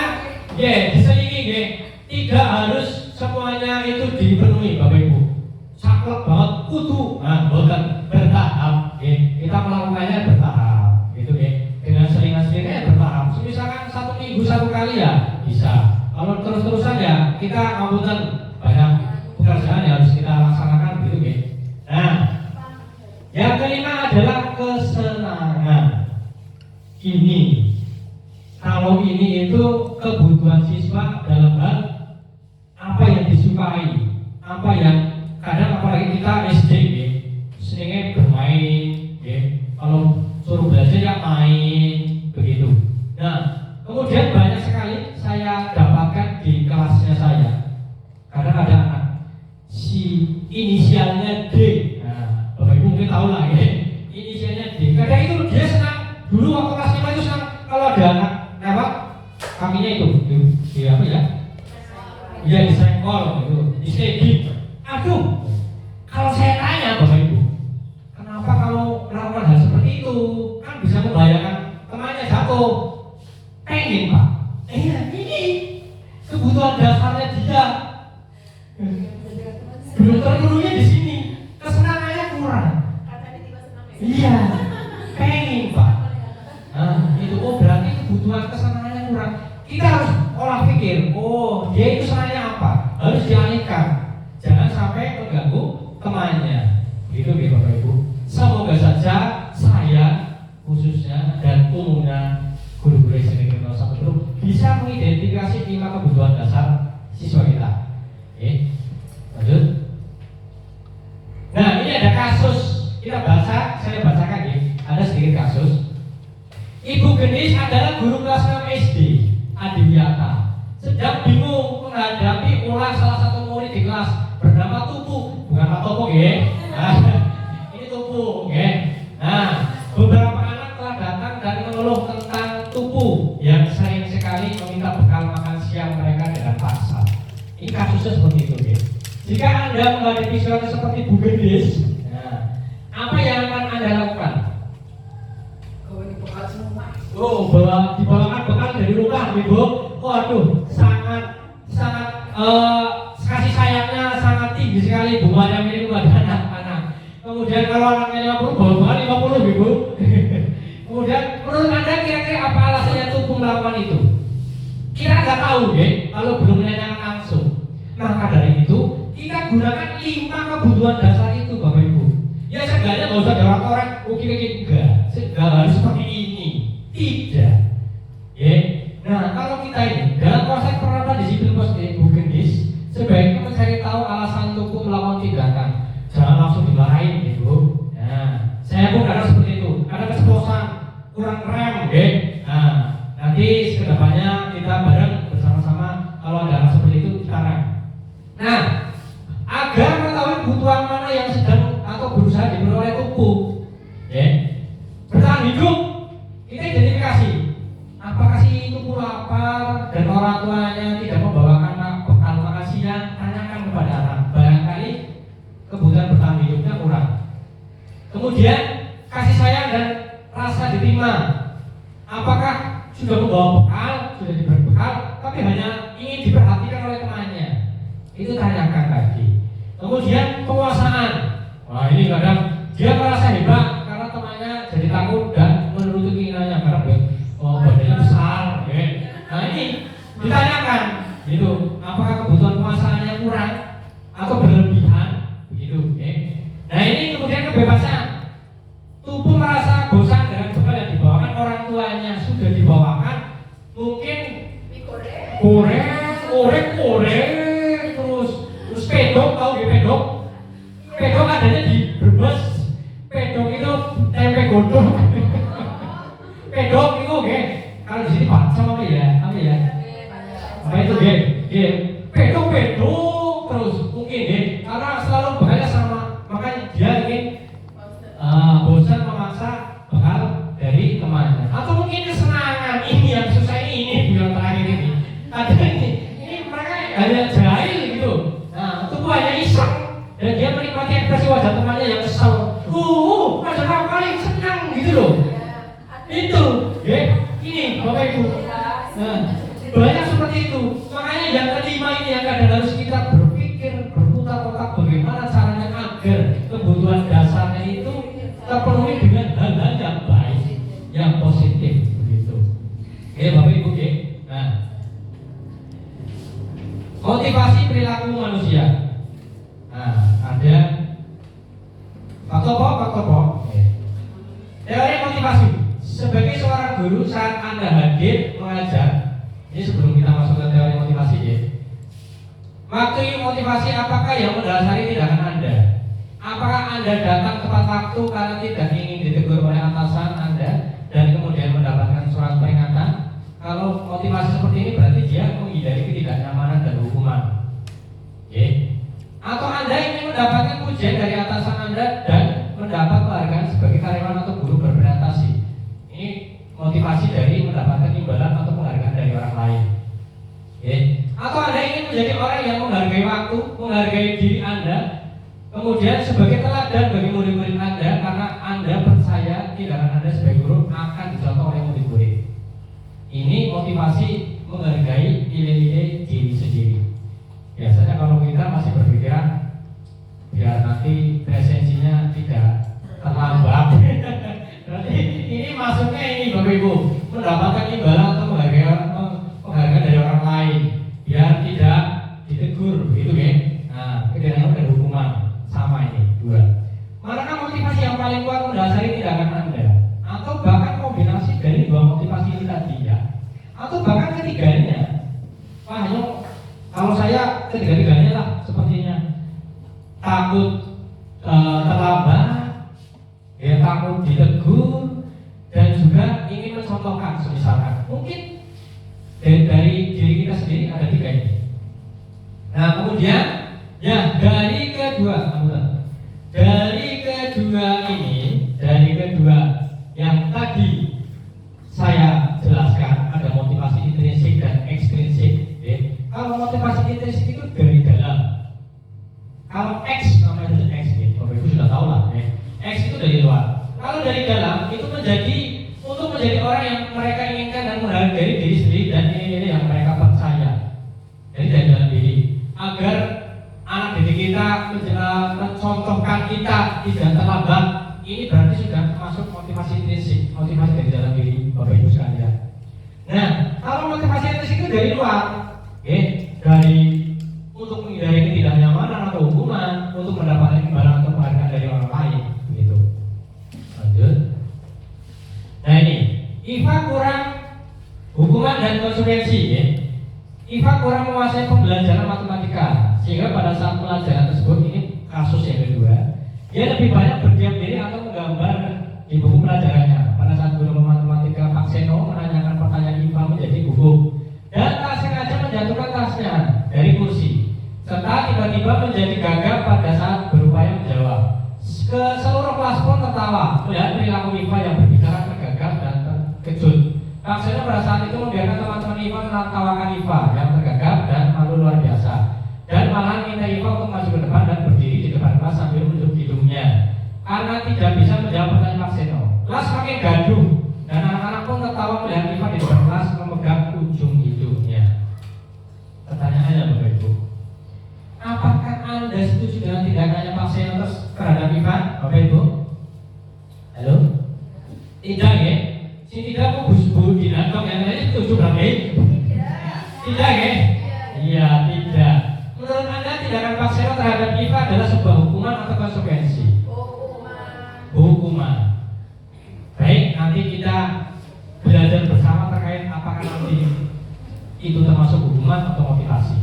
diselingi tidak harus semuanya itu dipenuhi Bapak Ibu. Saklek banget kudu, bukan bertahap. Kita melakukannya bertahap, gitu dengan selingan-selingnya bertahap. Misalkan 1 minggu 1 kali ya bisa. Kalau terus-terusan ya kita ngapunten banyak pekerjaan yang harus kita laksanakan, gitu Nah, yang kelima adalah kesenangan. Kalau ini itu kebutuhan siswa dalam hal apa yang disukai, apa yang kadang apalagi kita SD seringnya bermain, kalau suruh belajar ya main, begitu. Nah, kemudian banyak sekali saya dapatkan di kelasnya saya, karena ada anak si inisialnya D. Nah, Bapak Ibu mungkin tahu lah inisialnya D. Kadang itu dia senang. Dulu waktu kelas 5 itu senang kalau ada anak kakinya itu di apa ya? Iya, disenggol gitu, disegit. Aduh, kalau saya tanya Bapak Ibu, kenapa kamu melakukan hal seperti itu? Kan bisa membahayakan temannya jatuh. Pengen Pak. Ini kebutuhan dasarnya dia. Belum terpenuhnya di sini. Kesenangannya kurang. Iya, pengen Pak. Nah, itu berarti kebutuhan kesenangannya kurang. Kita harus olah pikir, oh dia itu senangnya apa, harus dialihkan, jangan sampai mengganggu temannya. Itu gitu Bapak Ibu. Semoga saja saya khususnya dan umumnya guru-guru SD Negeri 01 Group bisa mengidentifikasi 5 kebutuhan dasar siswa kita. Oke, lanjut. Nah ini ada kasus, kita baca, saya bacakan ya. Ada sedikit kasus. Ibu Genis adalah guru kelas 6 SD Adiwiyata, sedang bingung menghadapi ulah salah satu murid di kelas bernama Tupu, bukan Pak Topo ya. Ini Tupu, ya. Nah, beberapa anak telah datang dan mengeluh tentang Tupu yang sering sekali meminta bekal makan siang mereka dengan paksa. Ini kasusnya seperti itu, ya. Jika Anda menghadapi suatu seperti Bu Genis, nah, apa yang akan Anda lakukan? Oh, dibawakan bekal dari rumah, Ibu. Waduh, sangat kasih sayangnya sangat tinggi sekali Bu Maryam ini kepada anak-anak. Kemudian kalau anaknya 50, bawa bekal 50, Ibu. Kemudian menurut Anda kira-kira apa alasannya Tupu melakukan itu? Kita nggak tahu, ya, kalau belum menanyakan langsung. Maka dari itu kita gunakan 5 kebutuhan dasar itu, Bapak Ibu. Ya seenggaknya nggak usah orang-orang ukir-ukir, enggak harus seperti ini. Tidak. Ya. Nah, kalau kita ini dalam proses penerapan disiplin positif Bu Genis, sebaiknya mencari tahu alasan Tupu melakukan tindakan. Jangan langsung dimarahin, Ibu. Nah, saya pun kadang seperti itu. Kadang keceplosan, kurang rem, ya. Nah, nanti kedepannya kita bareng bersama-sama kalau ada hal seperti itu kita rem. Nah, agar mengetahui kebutuhan mana yang sedang atau berusaha diperoleh Tupu, ya, bertahan hidup. Kita identifikasi apakah si Tupu lapar dan orang tuanya tidak membawakan bekal makan siang, tanyakan kepada anak. Barangkali kebutuhan bertahan hidupnya kurang. Kemudian kasih sayang dan rasa diterima. Apakah sudah membawa bekal, sudah diberi bekal, tapi hanya ingin diperhatikan oleh temannya? Itu tanyakan tadi. Kemudian penguasaan. Wah, ini kadang dia merasa hebat karena temannya jadi takut dan menuruti keinginannya karena badannya besar, ya. Nah ini ditanyakan, gitu. Apakah kebutuhan penguasaannya kurang atau berlebihan, begitu, ya. Nah ini kemudian kebebasan. Tupu merasa bosan dengan bekal yang dibawakan orang tuanya, sudah dibawakan, mungkin goreng, terus pedok, tahu ya pedok? Pedok adanya di Brebes. Pedok itu tempe godong. Pedok itu, oke. Kalau di sini baca apa ya? Apa itu, pedok terus mungkin, karena selalu bekalnya sama, makanya dia ingin bosan memaksa bekal dari temannya. Atau mungkin kesenangan ini yang susah ini bulan terakhir ini. Ada ini mereka hanya jahil gitu. Nah, itu hanya iseng dan dia menikmati ekspresi wajah temannya yang kesal. Pada kali senang gitu loh. Itu, ya, ini Bapak Ibu. Nah, banyak seperti itu. Makanya yang kelima ini yang kadang harus kita berpikir, berputar otak bagaimana caranya agar kebutuhan dasarnya itu terpenuhi dengan hal-hal yang baik, yang positif, begitu. Oke, Bapak Ibu, ya. Nah, motivasi perilaku manusia. Nah, ada Pak Topo. Teori motivasi. Sebagai seorang guru saat Anda hadir mengajar, ini sebelum kita masuk ke teori motivasi, ya. Materi motivasi apakah yang mendasari tindakan Anda? Apakah Anda datang tepat waktu karena tidak ingin ditegur oleh atasan Anda dan kemudian mendapatkan surat peringatan? Kalau motivasi seperti ini berarti dia menghindari ketidaknyamanan dan hukuman. Atau Anda ingin mendapatkan pujian dari atasan Anda dan mendapat penghargaan sebagai karyawan atau guru berprestasi. Ini motivasi dari mendapatkan imbalan atau penghargaan dari orang lain. Atau Anda ingin menjadi orang yang menghargai waktu, menghargai diri Anda, kemudian sebagai teladan bagi murid-murid Anda karena Anda percaya tindakan Anda sebagai guru akan dicontoh oleh murid-murid. Ini motivasi menghargai nilai-nilai diri sendiri. Biasanya kalau kita masih berpikiran biar nanti presensinya tidak terlambat. Berarti ini masuknya ini Bapak Ibu, mendapatkan imbalan atau menghargai atau bahkan ketiganya. Wah, kalau saya ketiga-tiganya lah sepertinya takut terlambat, ya takut ditegur, dan juga ingin mencontohkan misalkan. Mungkin dari diri kita sendiri ada tiga ini. Nah kemudian ya dari kedua yang tadi saya jelaskan ada motivasi intrinsik dan ekstrinsik. Kalau motivasi intrinsik itu dari dalam. Kalau X namanya dari X, Bapak Ibu sudah tahu lah. X itu dari luar. Kalau dari dalam itu untuk menjadi orang yang mereka inginkan dan menghargai diri sendiri dan ini yang mereka percaya. Jadi dari dalam diri agar anak didik kita mencontohkan kita tidak terlambat. Ini berarti sudah masuk motivasi intrinsik, motivasi dari dalam diri Bapak Ibu sekalian. Nah, kalau motivasi intrinsik itu dari luar, dari untuk menghindari ketidaknyamanan atau hukuman, untuk mendapatkan imbalan atau penghargaan dari orang lain, begitu. Lanjut. Nah ini, IFA kurang hukuman dan konsekuensi. IFA kurang menguasai pembelajaran matematika, sehingga pada saat pelajaran tersebut ini kasus yang kedua, dia lebih banyak berdiam diri atau menggambar di buku pelajarannya. Pada saat guru matematika Pak Seno menanyakan pertanyaan IFA menjadi gugup dan tak sengaja menjatuhkan tasnya dari kursi, serta tiba-tiba menjadi gagap pada saat berupaya menjawab. Seluruh kelas pun tertawa melihat perilaku IFA yang berbicara tergagap dan terkejut. Pak Seno pada saat itu membiarkan teman-teman IFA menertawakan IFA yang tergagap dan malu luar biasa, dan malahan minta IFA untuk maju ke depan dan berdiri di depan kelas sambil menunjuk hidungnya karena tidak bisa menjawab pertanyaan Pak Seno. Kelas makin gaduh dan anak-anak pun tertawa melihat IFA di depan kelas memegang ujung hidungnya. Pertanyaannya Bapak Ibu, apakah Anda setuju dengan tindakannya Pak Seno terhadap IFA, Bapak Ibu? Halo? Tidak ya? Si tidak Bu Dina, dong yang lain setuju berarti? Tidak ya? Iya, tidak. Menurut Anda tindakan Pak Seno terhadap IFA adalah sebuah hukuman atau konsekuensi? Hukuman. Baik, nanti kita belajar bersama terkait apakah nanti itu termasuk hukuman atau motivasi.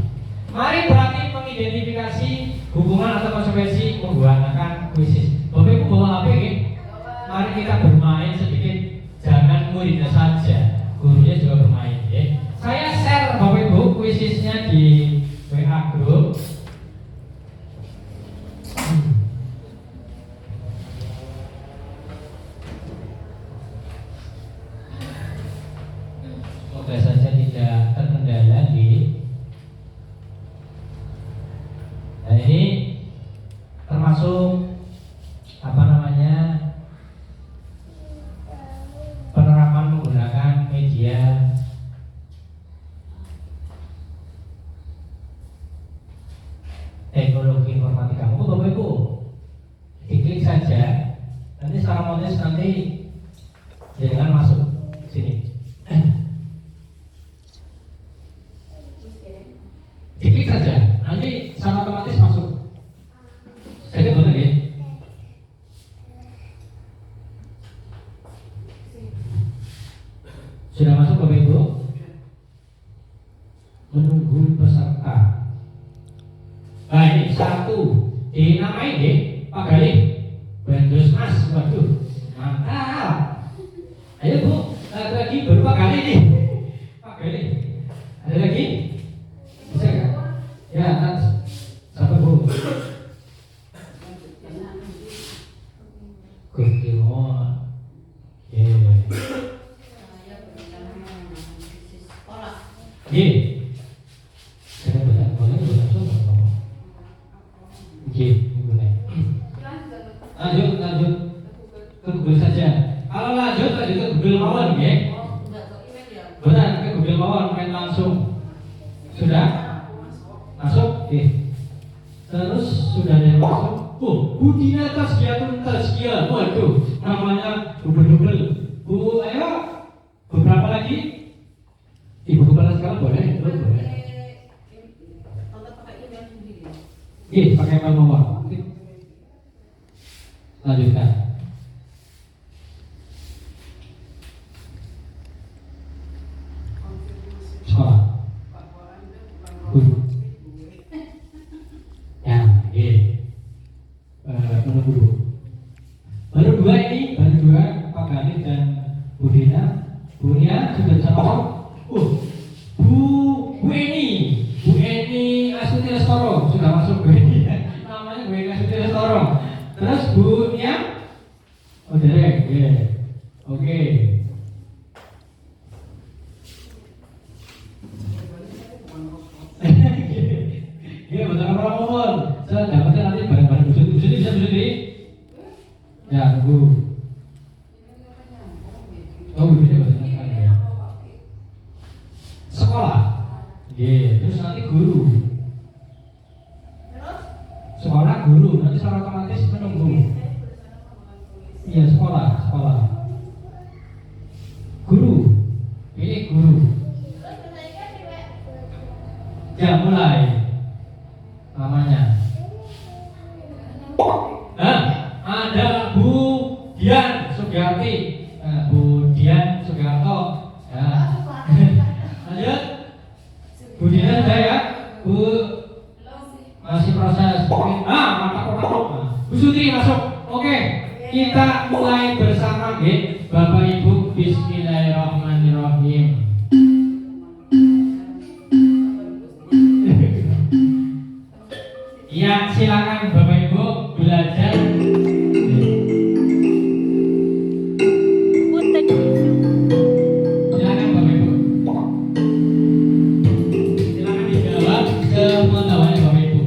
Mari berarti mengidentifikasi hukuman atau konsekuensi menggunakan kuisis. Bapak Ibu bawa HP ya? Mari kita bermain sedikit, jangan muridnya saja, gurunya juga bermain ya. Saya share Bapak Ibu kuisisnya di WA group. Semoga saja tidak terkendala di. Nah ini termasuk penerapan menggunakan media teknologi informatika. Mungkin Bapak Ibu diklik saja, nanti secara motis nanti jangan masuk sini. Diklik saja, nanti secara otomatis masuk. Saya boleh ya? Sudah masuk Bapak Ibu? Menunggu peserta. Nah ini satu dinamain deh Pak Galih Bandus Mas. Waduh mantap. Ayo Bu, ada lagi baru Pak Galih nih. Pak Galih ada lagi? Bisa nggak? Ya, siapa Bu? Gokil banget. Iya. Saya boleh coba. Lanjut ke Google saja. Kalau lanjut ke Google mawon ya. Benar, ke Google mawon main langsung. Sudah? Masuk? Terus sudah ada yang masuk. Budina Tazkiyah. Waduh, namanya double. Bu, ayo beberapa lagi. Ibu kepala sekarang boleh? Boleh. Iya, pakai email mawar. Lanjutkan. Kalau mohon, saya dapatnya nanti bareng-bareng Bu Sutri bisa Bu Sutri? Ya, Bu. Oh, Bu Sutri bahasa ya. Sekolah. Terus nanti guru. Sekolah guru, nanti secara otomatis menunggu. Iya, sekolah. Guru. Pilih guru. Ya, mulai. Namanya. Ada Bu Dian Sugiyarti. Bu Dian Sugiarto. Ya. Lanjut. Bu Dian sudah ya? Bu masih proses. Mantap. Bu Sutri masuk. Oke. Kita mulai bersama nggih, Bapak Ibu. Bismillahirrahmanirrahim. Ya, silakan Bapak Ibu belajar. Silakan Bapak Ibu. Silakan dijawab sepengetahuan Bapak Ibu.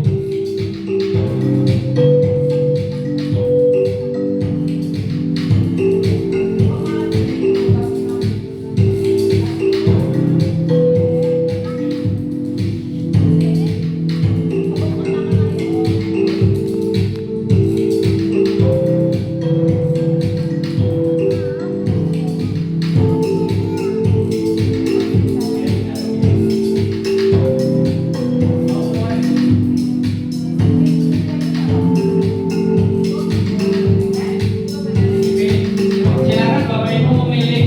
Silakan Bapak Ibu memilih,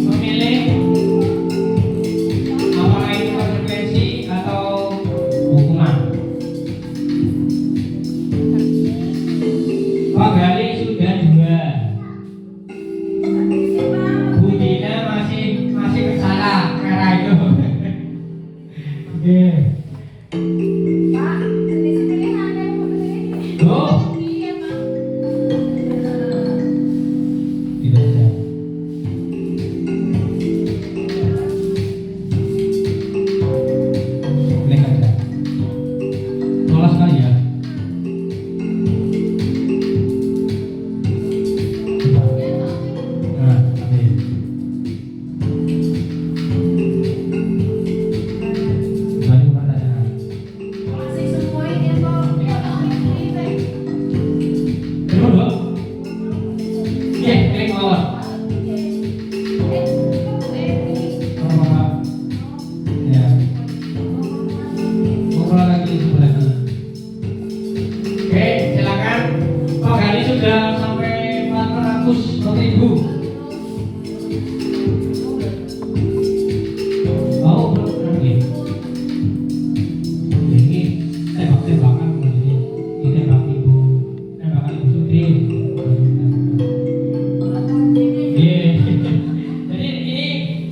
memilih apakah ini konsekuensi atau hukuman. Pak Gali sudah 2. Bu Dina masih bersalah merah itu. Oke. Tuh. Tidak ada. Boleh aja. Tolong sekali ya. Nah, oke. Kembali ke pertanyaan. Terus dong. Iya, klik bawah. Kalau Bapak, ya. Ngobrol lagi sebelah sana. Oke, silakan. Pak Gali sudah sampai 400.000. Oh, belum lagi. Ini tembak-tembakan begini. Ini tembakan Ibu Sutri. Jadi ini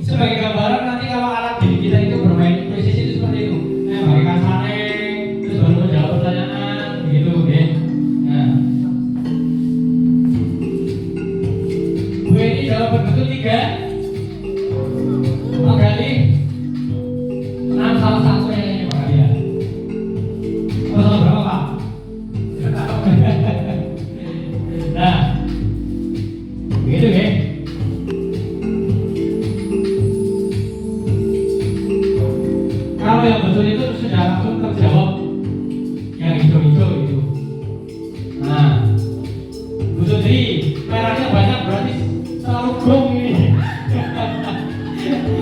sebagai gambaran nanti kalau alat didik kita itu bermain presisi itu seperti itu. Bagaikan sane, terus baru menjawab pertanyaan, begitu, oke? Nah, Bu ini jawaban betul 3. Pak Gali, salah satu yang ini Pak Gali ya. Salah berapa Pak? Nah, begitu ya. Kalau yang betul itu sudah langsung terjawab yang hijau-hijau itu. Nah, Bu Sutri, merahnya banyak berarti selalu gong ini.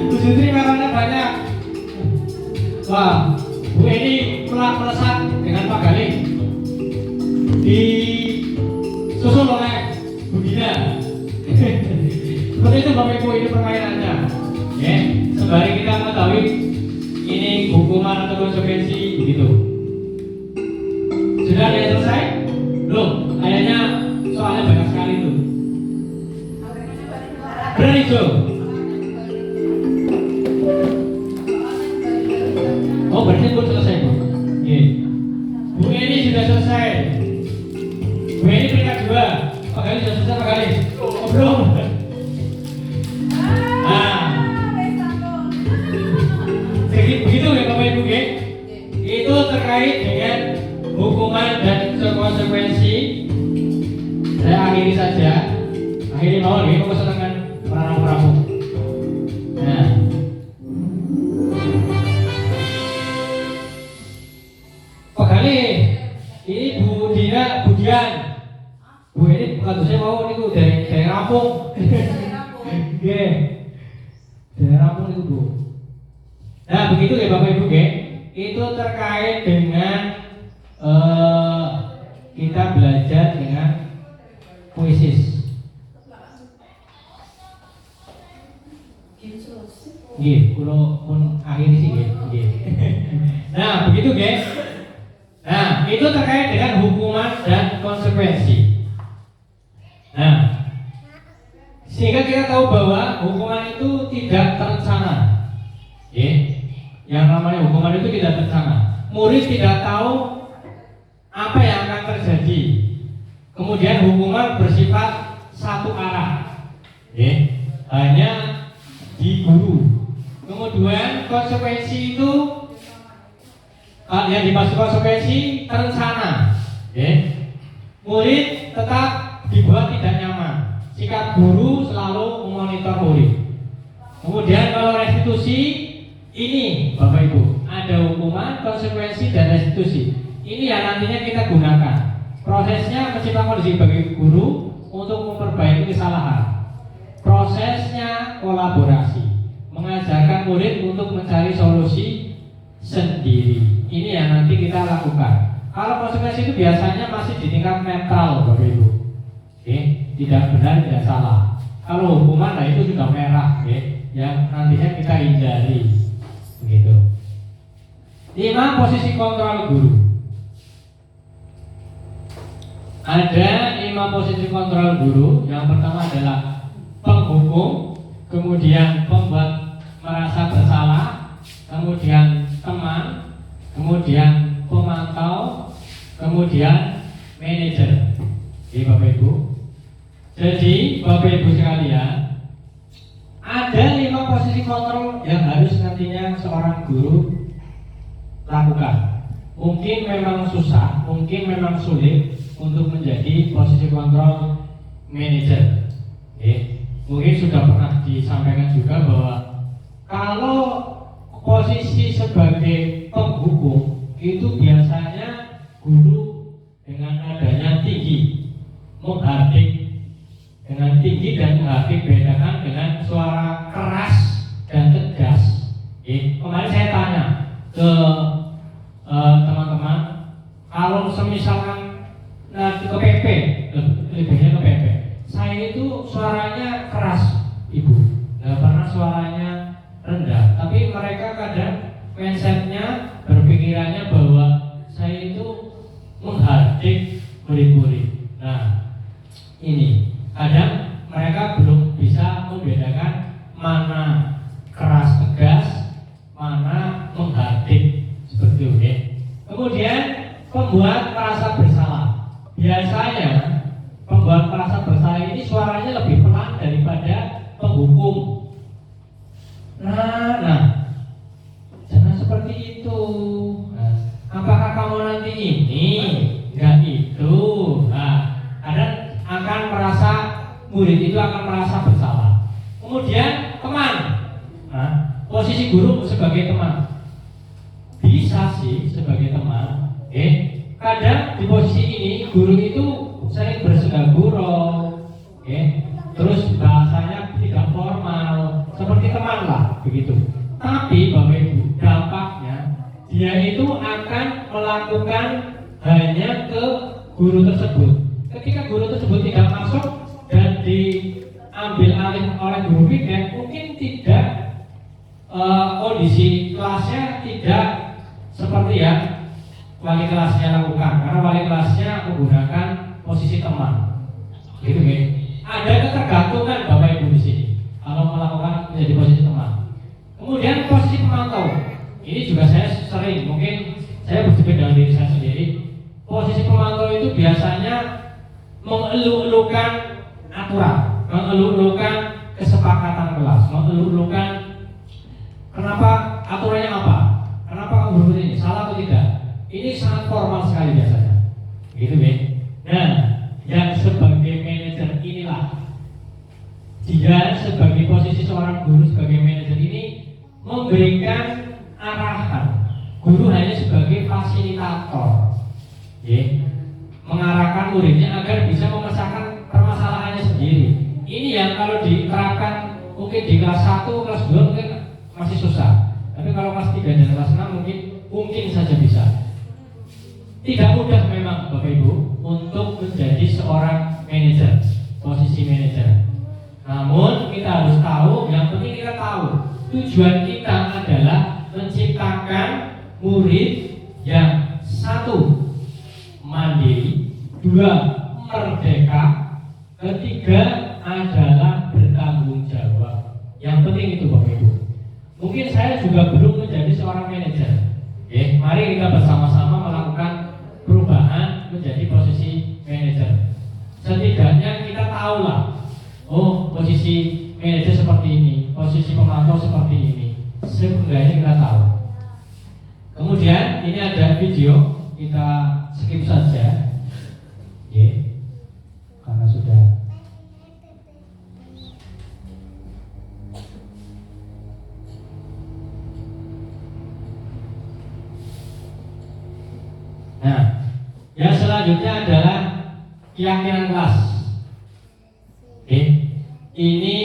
Bu Sutri merahnya banyak. Wah, Bu ini melesat dengan Pak Gali. Disusul oleh Bu Dina. Seperti itu Bapak Ibu, ini permainannya. Ya, sembari kita mengetahui ini hukuman atau konsekuensi begitu. Sudah ada yang selesai? Belum? Kayaknya soalnya banyak sekali itu. Berani hijau. Oh, berarti belum selesai Bu. Oke. Bu ini sudah selesai. Bu ini peringkat 2. Pak Gali sudah selesai Pak Gali? Oh, belum. Nah, begitu ya Bapak Ibu ya. Itu terkait dengan hukuman dan konsekuensi, saya akhiri saja. Akhiri mawon nggih, kok senengan pramu-pramu. Nah, pegane ini Bu Dina Budian. Bu ini bukan saya mau niku dari Lampung. Nggih. Dari Lampung niku Bu. Nah, begitu ya Bapak Ibu nggih. Itu terkait dengan kita belajar dengan puisis. Nggih, kula pun akhiri sih nggih. Nah, begitu nggih. Nah, itu terkait dengan hukuman dan konsekuensi. Nah, sehingga kita tahu bahwa hukuman itu tidak terencana. Yang namanya hukuman itu tidak terencana. Murid tidak tahu apa yang akan terjadi. Kemudian hukuman bersifat satu arah, hanya di guru. Kemudian konsekuensi itu yang dimaksud konsekuensi terencana. Murid tetap dibuat tidak nyaman. Sikap guru selalu memonitor murid. Kemudian kalau restitusi, ini Bapak Ibu, ada hukuman, konsekuensi, dan restitusi. Ini yang nantinya kita gunakan. Prosesnya menciptakan kondisi bagi guru untuk memperbaiki kesalahan. Prosesnya kolaborasi, mengajarkan murid untuk mencari solusi sendiri. Ini yang nanti kita lakukan. Kalau konsekuensi itu biasanya masih di tingkat mental Bapak Ibu. Tidak benar, tidak salah. Kalau hukuman, nah itu sudah merah, yang nantinya kita hindari. Begitu. 5 posisi kontrol guru. Ada 5 posisi kontrol guru. Yang pertama adalah penghukum, kemudian pembuat merasa bersalah, kemudian teman, kemudian pemantau, kemudian manajer. Jadi Bapak Ibu. Jadi Bapak Ibu sekalian, ada 5 posisi kontrol yang harus nantinya seorang guru lakukan. Mungkin memang susah, mungkin memang sulit untuk menjadi posisi kontrol manajer. Mungkin sudah pernah disampaikan juga bahwa kalau posisi sebagai penghukum itu biasanya guru dengan nadanya tinggi, menghardik dengan tinggi dan menghardik bedakan dengan suara keras dan tegas. Kemarin saya tanya ke teman-teman, kalau semisalkan ke PP, lebihnya ke PP, saya itu suaranya keras, Ibu, nggak pernah suaranya rendah. Tapi mereka kadang mindsetnya, berpikirannya bahwa saya itu menghardik murid-murid. Nah, ini kadang mereka belum bisa membedakan mana keras tegas, mana menghardik seperti itu. Kemudian pembuat merasa bersalah. Biasanya pembuat merasa bersalah ini suaranya lebih pelan daripada penghukum. Nah, jangan seperti itu. Nah, apakah kamu nanti ini, enggak itu? Nah, kadang akan merasa, murid itu akan merasa bersalah. Kemudian teman. Nah, posisi guru sebagai teman. Bisa sih sebagai teman. Kadang di posisi ini guru itu sering bersenda gurau, terus bahasanya tidak formal, seperti teman lah begitu. Tapi Bapak Ibu, dampaknya dia itu akan melakukan hanya ke guru tersebut. Ketika guru tersebut tidak masuk dan diambil alih oleh guru feedback, mungkin tidak kondisi kelasnya tidak seperti yang wali kelasnya lakukan, karena wali kelasnya menggunakan posisi teman. Gitu kan? Ada ketergantungan Bapak Ibu di sini kalau melakukan menjadi posisi teman. Kemudian posisi pemantau. Ini juga saya sering, mungkin saya berpikir dengan diri saya sendiri. Posisi pemantau itu biasanya mengeluh-elukan aturan, mengeluh-elukan kesepakatan kelas, mengeluh-elukan kenapa aturannya apa, kenapa kamu berbuat ini, salah atau tidak. Ini normal sekali biasanya. Gitu ya. Nah, yang sebagai manajer inilah, dia sebagai posisi seorang guru sebagai manajer ini memberikan arahan. Guru hanya sebagai fasilitator, ya, mengarahkan muridnya agar bisa memecahkan permasalahannya sendiri. Ini yang kalau diterapkan mungkin di kelas 1, kelas 2 mungkin masih susah. Tapi kalau kelas 3 dan kelas 6 mungkin saja bisa. Tidak mudah memang Bapak Ibu untuk menjadi seorang manajer, posisi manajer. Namun kita harus tahu, yang penting kita tahu tujuan kita adalah menciptakan murid yang satu, mandiri, dua, merdeka, ketiga adalah bertanggung jawab. Yang penting itu Bapak Ibu. Mungkin saya juga belum menjadi seorang manajer. Mari kita bersama-sama melakukan perubahan menjadi posisi manajer. Setidaknya kita tahulah, oh posisi manajer seperti ini, posisi pemantau seperti ini. Sebenarnya kita tahu. Kemudian ini ada video, kita skip saja, karena sudah. Nah, yang selanjutnya adalah keyakinan kelas. Ini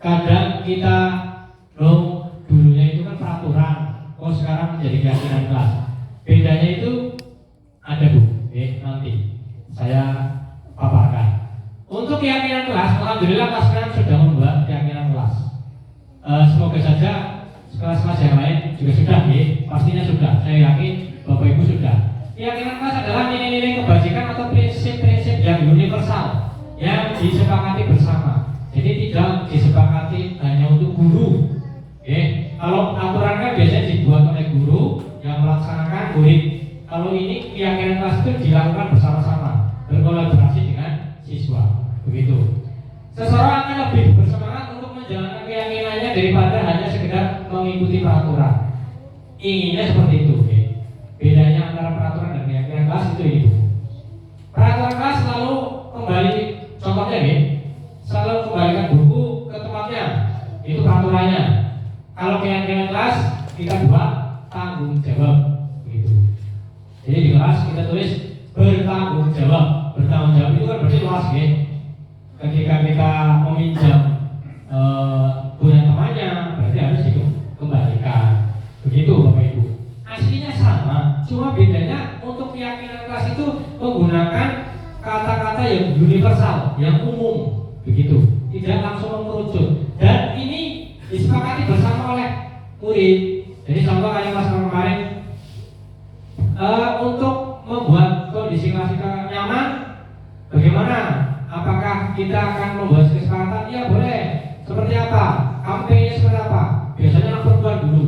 kadang kita dulunya itu kan peraturan, sekarang menjadi keyakinan kelas. Bedanya itu ada Bu, nanti saya paparkan. Untuk keyakinan kelas, alhamdulillah kelas sekarang sudah membuat keyakinan kelas. Semoga saja kelas-kelas yang lain juga sudah, pastinya sudah. Saya yakin Bapak Ibu sudah. Keyakinan kelas adalah nilai-nilai kebajikan atau prinsip-prinsip yang universal yang disepakati bersama. Jadi tidak disepakati hanya untuk guru. Kalau aturan kan biasanya dibuat oleh guru yang melaksanakan murid. Kalau ini keyakinan kelas itu dilakukan bersama-sama, berkolaborasi dengan siswa. Begitu. Seseorang akan lebih bersemangat untuk menjalankan keyakinannya daripada hanya sekedar mengikuti peraturan. Inginnya seperti itu. Bedanya antara peraturan dan keyakinan kelas itu ini. Peraturan kelas selalu kembali, contohnya selalu kembalikan buku ke tempatnya. Itu peraturannya. Kalau keyakinan kelas kita buat tanggung jawab, begitu. Jadi di kelas kita tulis bertanggung jawab. Bertanggung jawab itu kan berarti luas, Ketika kita meminjam punya temannya, berarti harus dikembalikan. Begitu Bapak Ibu. Aslinya sama, cuma bedanya untuk keyakinan kelas itu menggunakan kata-kata yang universal, yang umum, begitu. Tidak langsung mengerucut. Dan ini disepakati bersama oleh murid. Jadi contoh kayak kelas kemarin, untuk membuat kondisi kelas kita nyaman, bagaimana? Apakah kita akan membuat kesepakatan? Ya boleh. Seperti apa? Kampanye seperti apa? Biasanya anak perempuan dulu.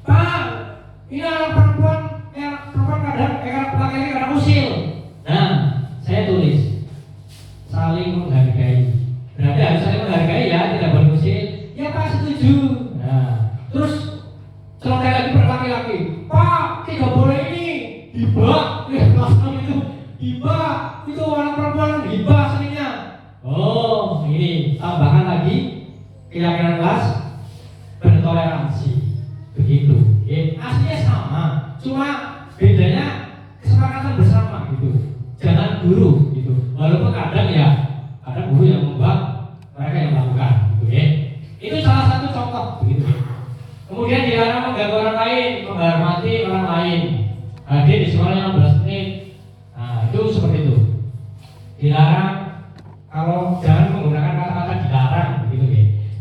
Pak, ini anak perempuan kadang laki-laki kadang usil. Nah, saya tulis saling menghargai. Berarti harus saling menghargai ya, tidak boleh usil. Ya Pak, setuju. Nah, terus selesai lagi berlaki-laki. Pak, tidak boleh ini hibah. Itu hibah. Itu anak perempuan hibah aslinya. Oh, ini tambahan lagi keyakinan kelas bertoleransi. Begitu. Aslinya sama, cuma bedanya kesepakatan bersama gitu. Jangan guru gitu. Walaupun kadang guru yang membuat, mereka yang melakukan gitu. Itu salah satu contoh begitu. Kemudian dilarang mengganggu orang lain, menghormati orang lain. Hadir di sekolah 16 menit. Nah, itu seperti itu. Dilarang kalau jangan menggunakan kata-kata dilarang begitu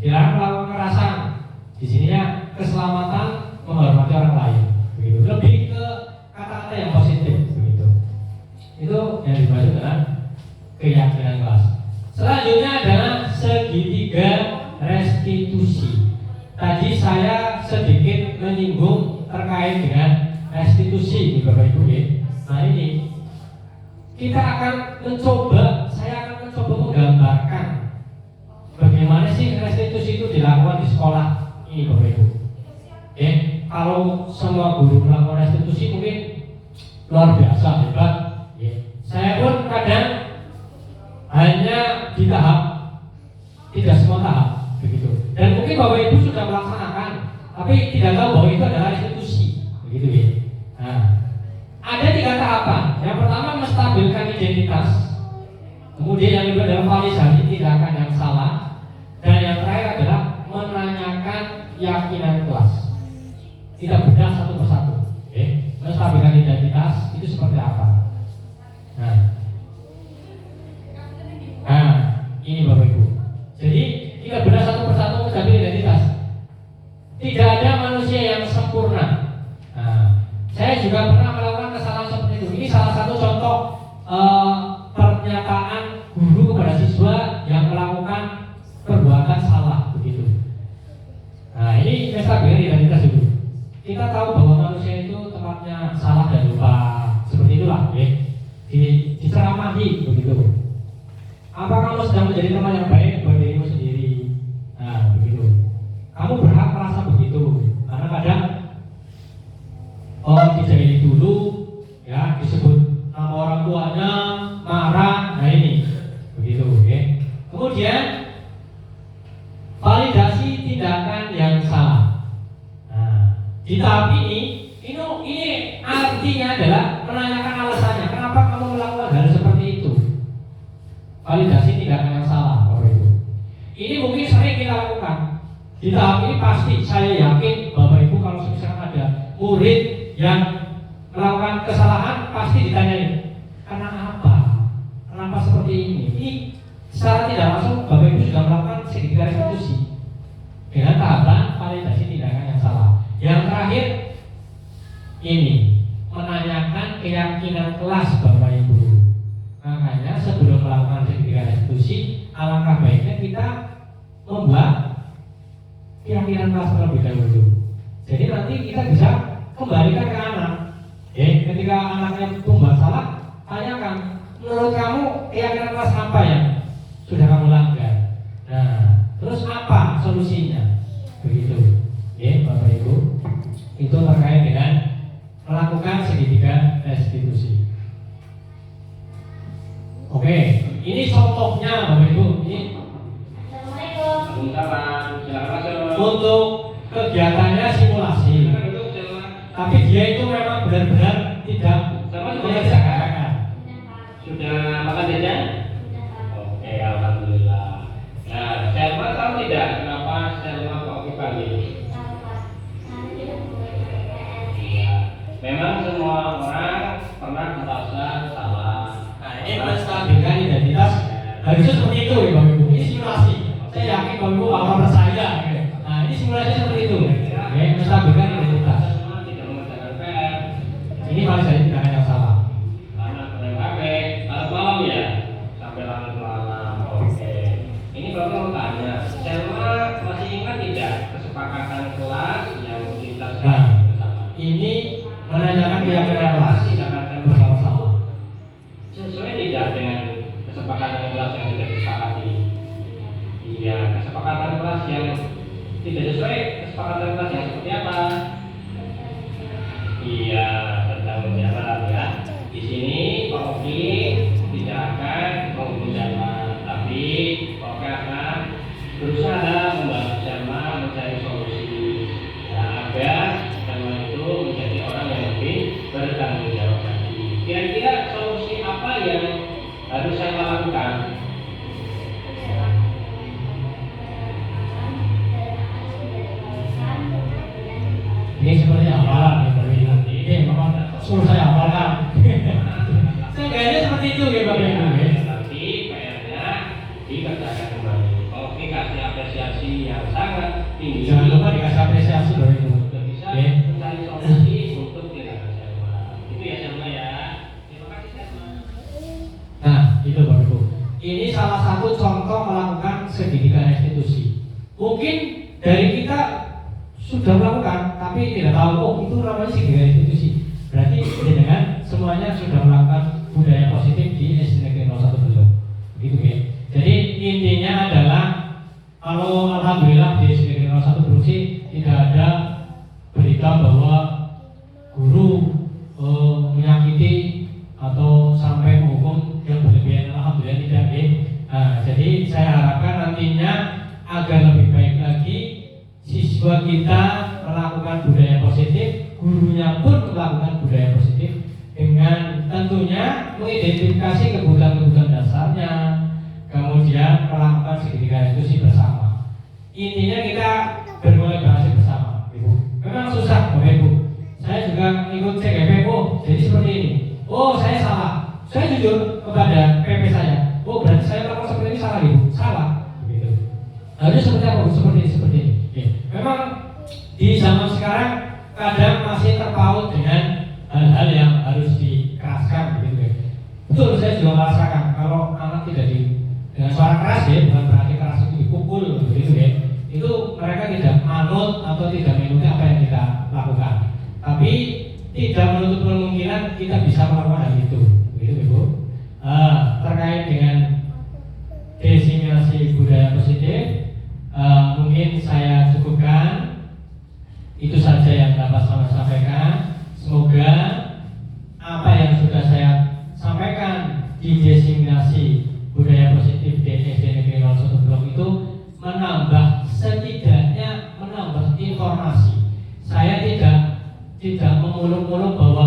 Dilarang melakukan kekerasan. Di sininya keselamatan, menghormati orang lain begitu. Lebih ke kata-kata yang positif begitu. Itu yang dimaksud dengan keyakinan kelas. Selanjutnya adalah segitiga restitusi. Tadi saya sedikit menyinggung terkait dengan restitusi di Bapak Ibu. Nah ini kita akan saya akan mencoba menggambarkan bagaimana sih restitusi itu dilakukan di sekolah ini Bapak Ibu. Kalau semua guru melakukan restitusi mungkin luar biasa hebat. Ya. Saya pun kadang hanya di tahap, tidak semua tahap begitu. Dan mungkin Bapak Ibu sudah melaksanakan, tapi tidak tahu bahwa itu adalah institusi, begitu ya. Nah, ada 3 tahapan. Yang pertama menstabilkan identitas, kemudian yang kedua adalah validasi tindakan yang salah, dan yang terakhir adalah menanyakan keyakinan kelas. Kita bedah satu persatu. Menstabilkan identitas itu seperti apa? Nah, ini Bapak Ibu. Jadi kita bedah satu persatu menstabilkan identitas. Tidak ada manusia yang sempurna. Nah, saya juga pernah melakukan kesalahan seperti itu. Ini salah satu contoh pernyataan guru kepada siswa yang melakukan perbuatan salah begitu. Nah, ini menstabilkan identitas dulu. Kita tahu bahwa manusia itu tempatnya salah dan lupa, seperti itulah, ya. Diceramahi begitu. Apa kamu sedang menjadi teman yang baik buat dirimu sendiri? Nah, begitu. Kamu berhak merasa begitu, karena kadang dijahili dulu, ya, disebut nama orang tuanya, marah, nah ini, begitu, ya. Kemudian validasi tindakan yang salah. Di tahap ini artinya adalah menanyakan alasannya. Kenapa kamu melakukan hal seperti itu? Validasi tindakan yang salah, Bapak Ibu. Ini mungkin sering kita lakukan. Di tahap ini pasti saya yakin Bapak Ibu kalau misalkan ada murid yang melakukan kesalahan pasti ditanyain, karena apa? Kenapa seperti ini? Ini secara tidak langsung Bapak Ibu sudah melakukan sedikit restitusi dengan tahapan validasi tindakan yang salah. Yang terakhir ini menanyakan keyakinan kelas Bapak Ibu. Makanya sebelum melakukan sertifikat restitusi, alangkah baiknya kita membuat keyakinan kelas terlebih dahulu. Jadi nanti kita bisa kembalikan ke anak. Ketika anaknya membuat salah, tanyakan, menurut kamu keyakinan kelas apa yang sudah kamu langgar? Nah, terus apa solusinya? Begitu. Bapak Ibu, itu terkait dengan melakukan segitiga restitusi. Oke, ini contohnya Bapak Ibu. Ini untuk kegiatannya simulasi, tapi dia itu memang benar-benar tidak mengerjakan. Sudah makan jajan? Oke, alhamdulillah. Nah, Selma tahu tidak kenapa Selma kok dipanggil? Memang semua orang pernah merasa salah. Nah, ini menstabilkan identitas. Harusnya seperti itu ya Bapak Ibu. Ini simulasi. Saya yakin Bapak Ibu akan percaya. Nah, ini simulasi seperti itu. Menstabilkan identitas. Tidak mengerjakan PR. Ini paling saya tidak yang salah. Anak main HP, malam ya, sampai larut malam. Oke. Ini Bapak mau tanya, Selma masih ingat tidak kesepakatan kelas yang kita bersama? Ini menanyakan keyakinan kelas bersama-sama. Sesuai tidak dengan kesepakatan kelas yang sudah disepakati? Iya, kesepakatan kelas yang tidak sesuai kesepakatan kelas yang seperti apa? Iya, bertanggung jawab ya. Di sini Pak Oki tidak akan menghubungi Selma, tapi Pak Oki akan berusaha membantu Selma mencari solusi agar Selma itu menjadi orang yang lebih bertanggung jawab lagi. Kira-kira solusi apa yang harus saya lakukan? Ini seperti hafalan ya Bapak Ibu. Ini memang suruh saya hafalkan. Seenggaknya seperti itu ya Bapak Ibu. Nanti PR-nya dikerjakan kembali. Oke, kasih apresiasi yang sangat tinggi. Jangan lupa dikasih apresiasi Bapak Ibu. Sudah bisa mencari solusi untuk tindakan Selma. Itu ya Selma ya. Terima kasih Selma. Nah, itu Bapak Ibu. Ini salah satu contoh melakukan segitiga restitusi. Mungkin dari kita sudah melakukan, tapi tidak tahu, oh itu namanya segitiga restitusi. Berarti dengan semuanya sudah melakukan budaya positif di SD Negeri 01 Belum. Begitu ya. Jadi intinya adalah kalau alhamdulillah di SD Negeri 01 Belum sih tidak ada berita bahwa guru menyakiti kemudian tidak jadi saya harapkan nantinya agar lebih baik lagi siswa kita melakukan budaya positif, gurunya pun melakukan budaya positif dengan tentunya mengidentifikasi kebutuhan-kebutuhan dasarnya, kemudian melakukan segitiga diskusi bersama. Intinya kita berkolaborasi bersama, Ibu. Memang susah, Bapak Ibu. Saya juga ikut CGP, jadi seperti ini. Oh, saya salah. Saya jujur kepada PP saya. Oh, berarti saya melakukan seperti ini salah, Ibu. Salah. Begitu. Harusnya seperti apa? Seperti ini. Oke. Memang di zaman sekarang kadang masih terpaut dengan hal-hal yang harus dikeraskan, begitu ya. Betul, saya juga merasakan kalau anak tidak dengan suara keras ya, bukan berarti keras itu dipukul, begitu ya. Itu mereka tidak manut atau tidak mengikuti apa yang kita lakukan. Tapi tidak menutup kemungkinan kita bisa melakukan hal itu, begitu Ibu. Terkait dengan diseminasi budaya positif, mungkin saya cukupkan. Itu saja yang dapat saya sampaikan. Semoga apa yang sudah saya sampaikan di diseminasi budaya positif di SD Negeri 01 Blok itu setidaknya menambah informasi. Saya tidak memuluk-muluk bahwa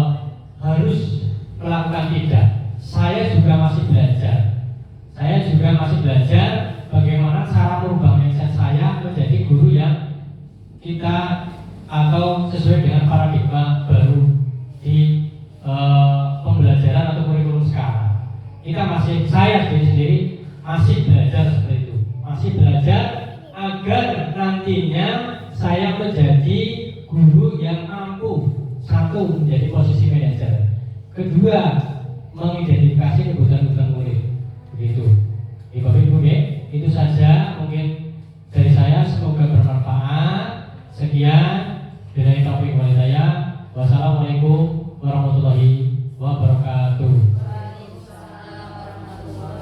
harus melakukan tidak. Saya juga masih belajar bagaimana cara merubah mindset saya menjadi guru yang kita atau sesuai dengan paradigma baru di pembelajaran atau kurikulum sekarang. Saya sendiri masih belajar seperti itu. Masih belajar agar nantinya saya menjadi guru yang mampu, satu, menjadi posisi manajer, kedua, mengidentifikasi kebutuhan murid. Begitu. Bapak Ibu, itu saja mungkin dari saya, semoga bermanfaat. Sekian dari topik saya. Wassalamualaikum warahmatullahi wabarakatuh.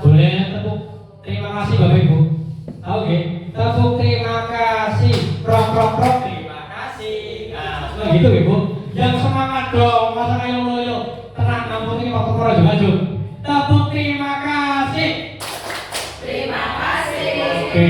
Boleh tepuk terima kasih Bapak Ibu. Oke, tepuk terima kasih. Prok. Terima kasih. Nah, gitu Ibu. Yang semangat dong, masa kayak loyo. Tenang, nampung ini waktu kurang maju. Tepuk terima kasih. Terima kasih. Oke.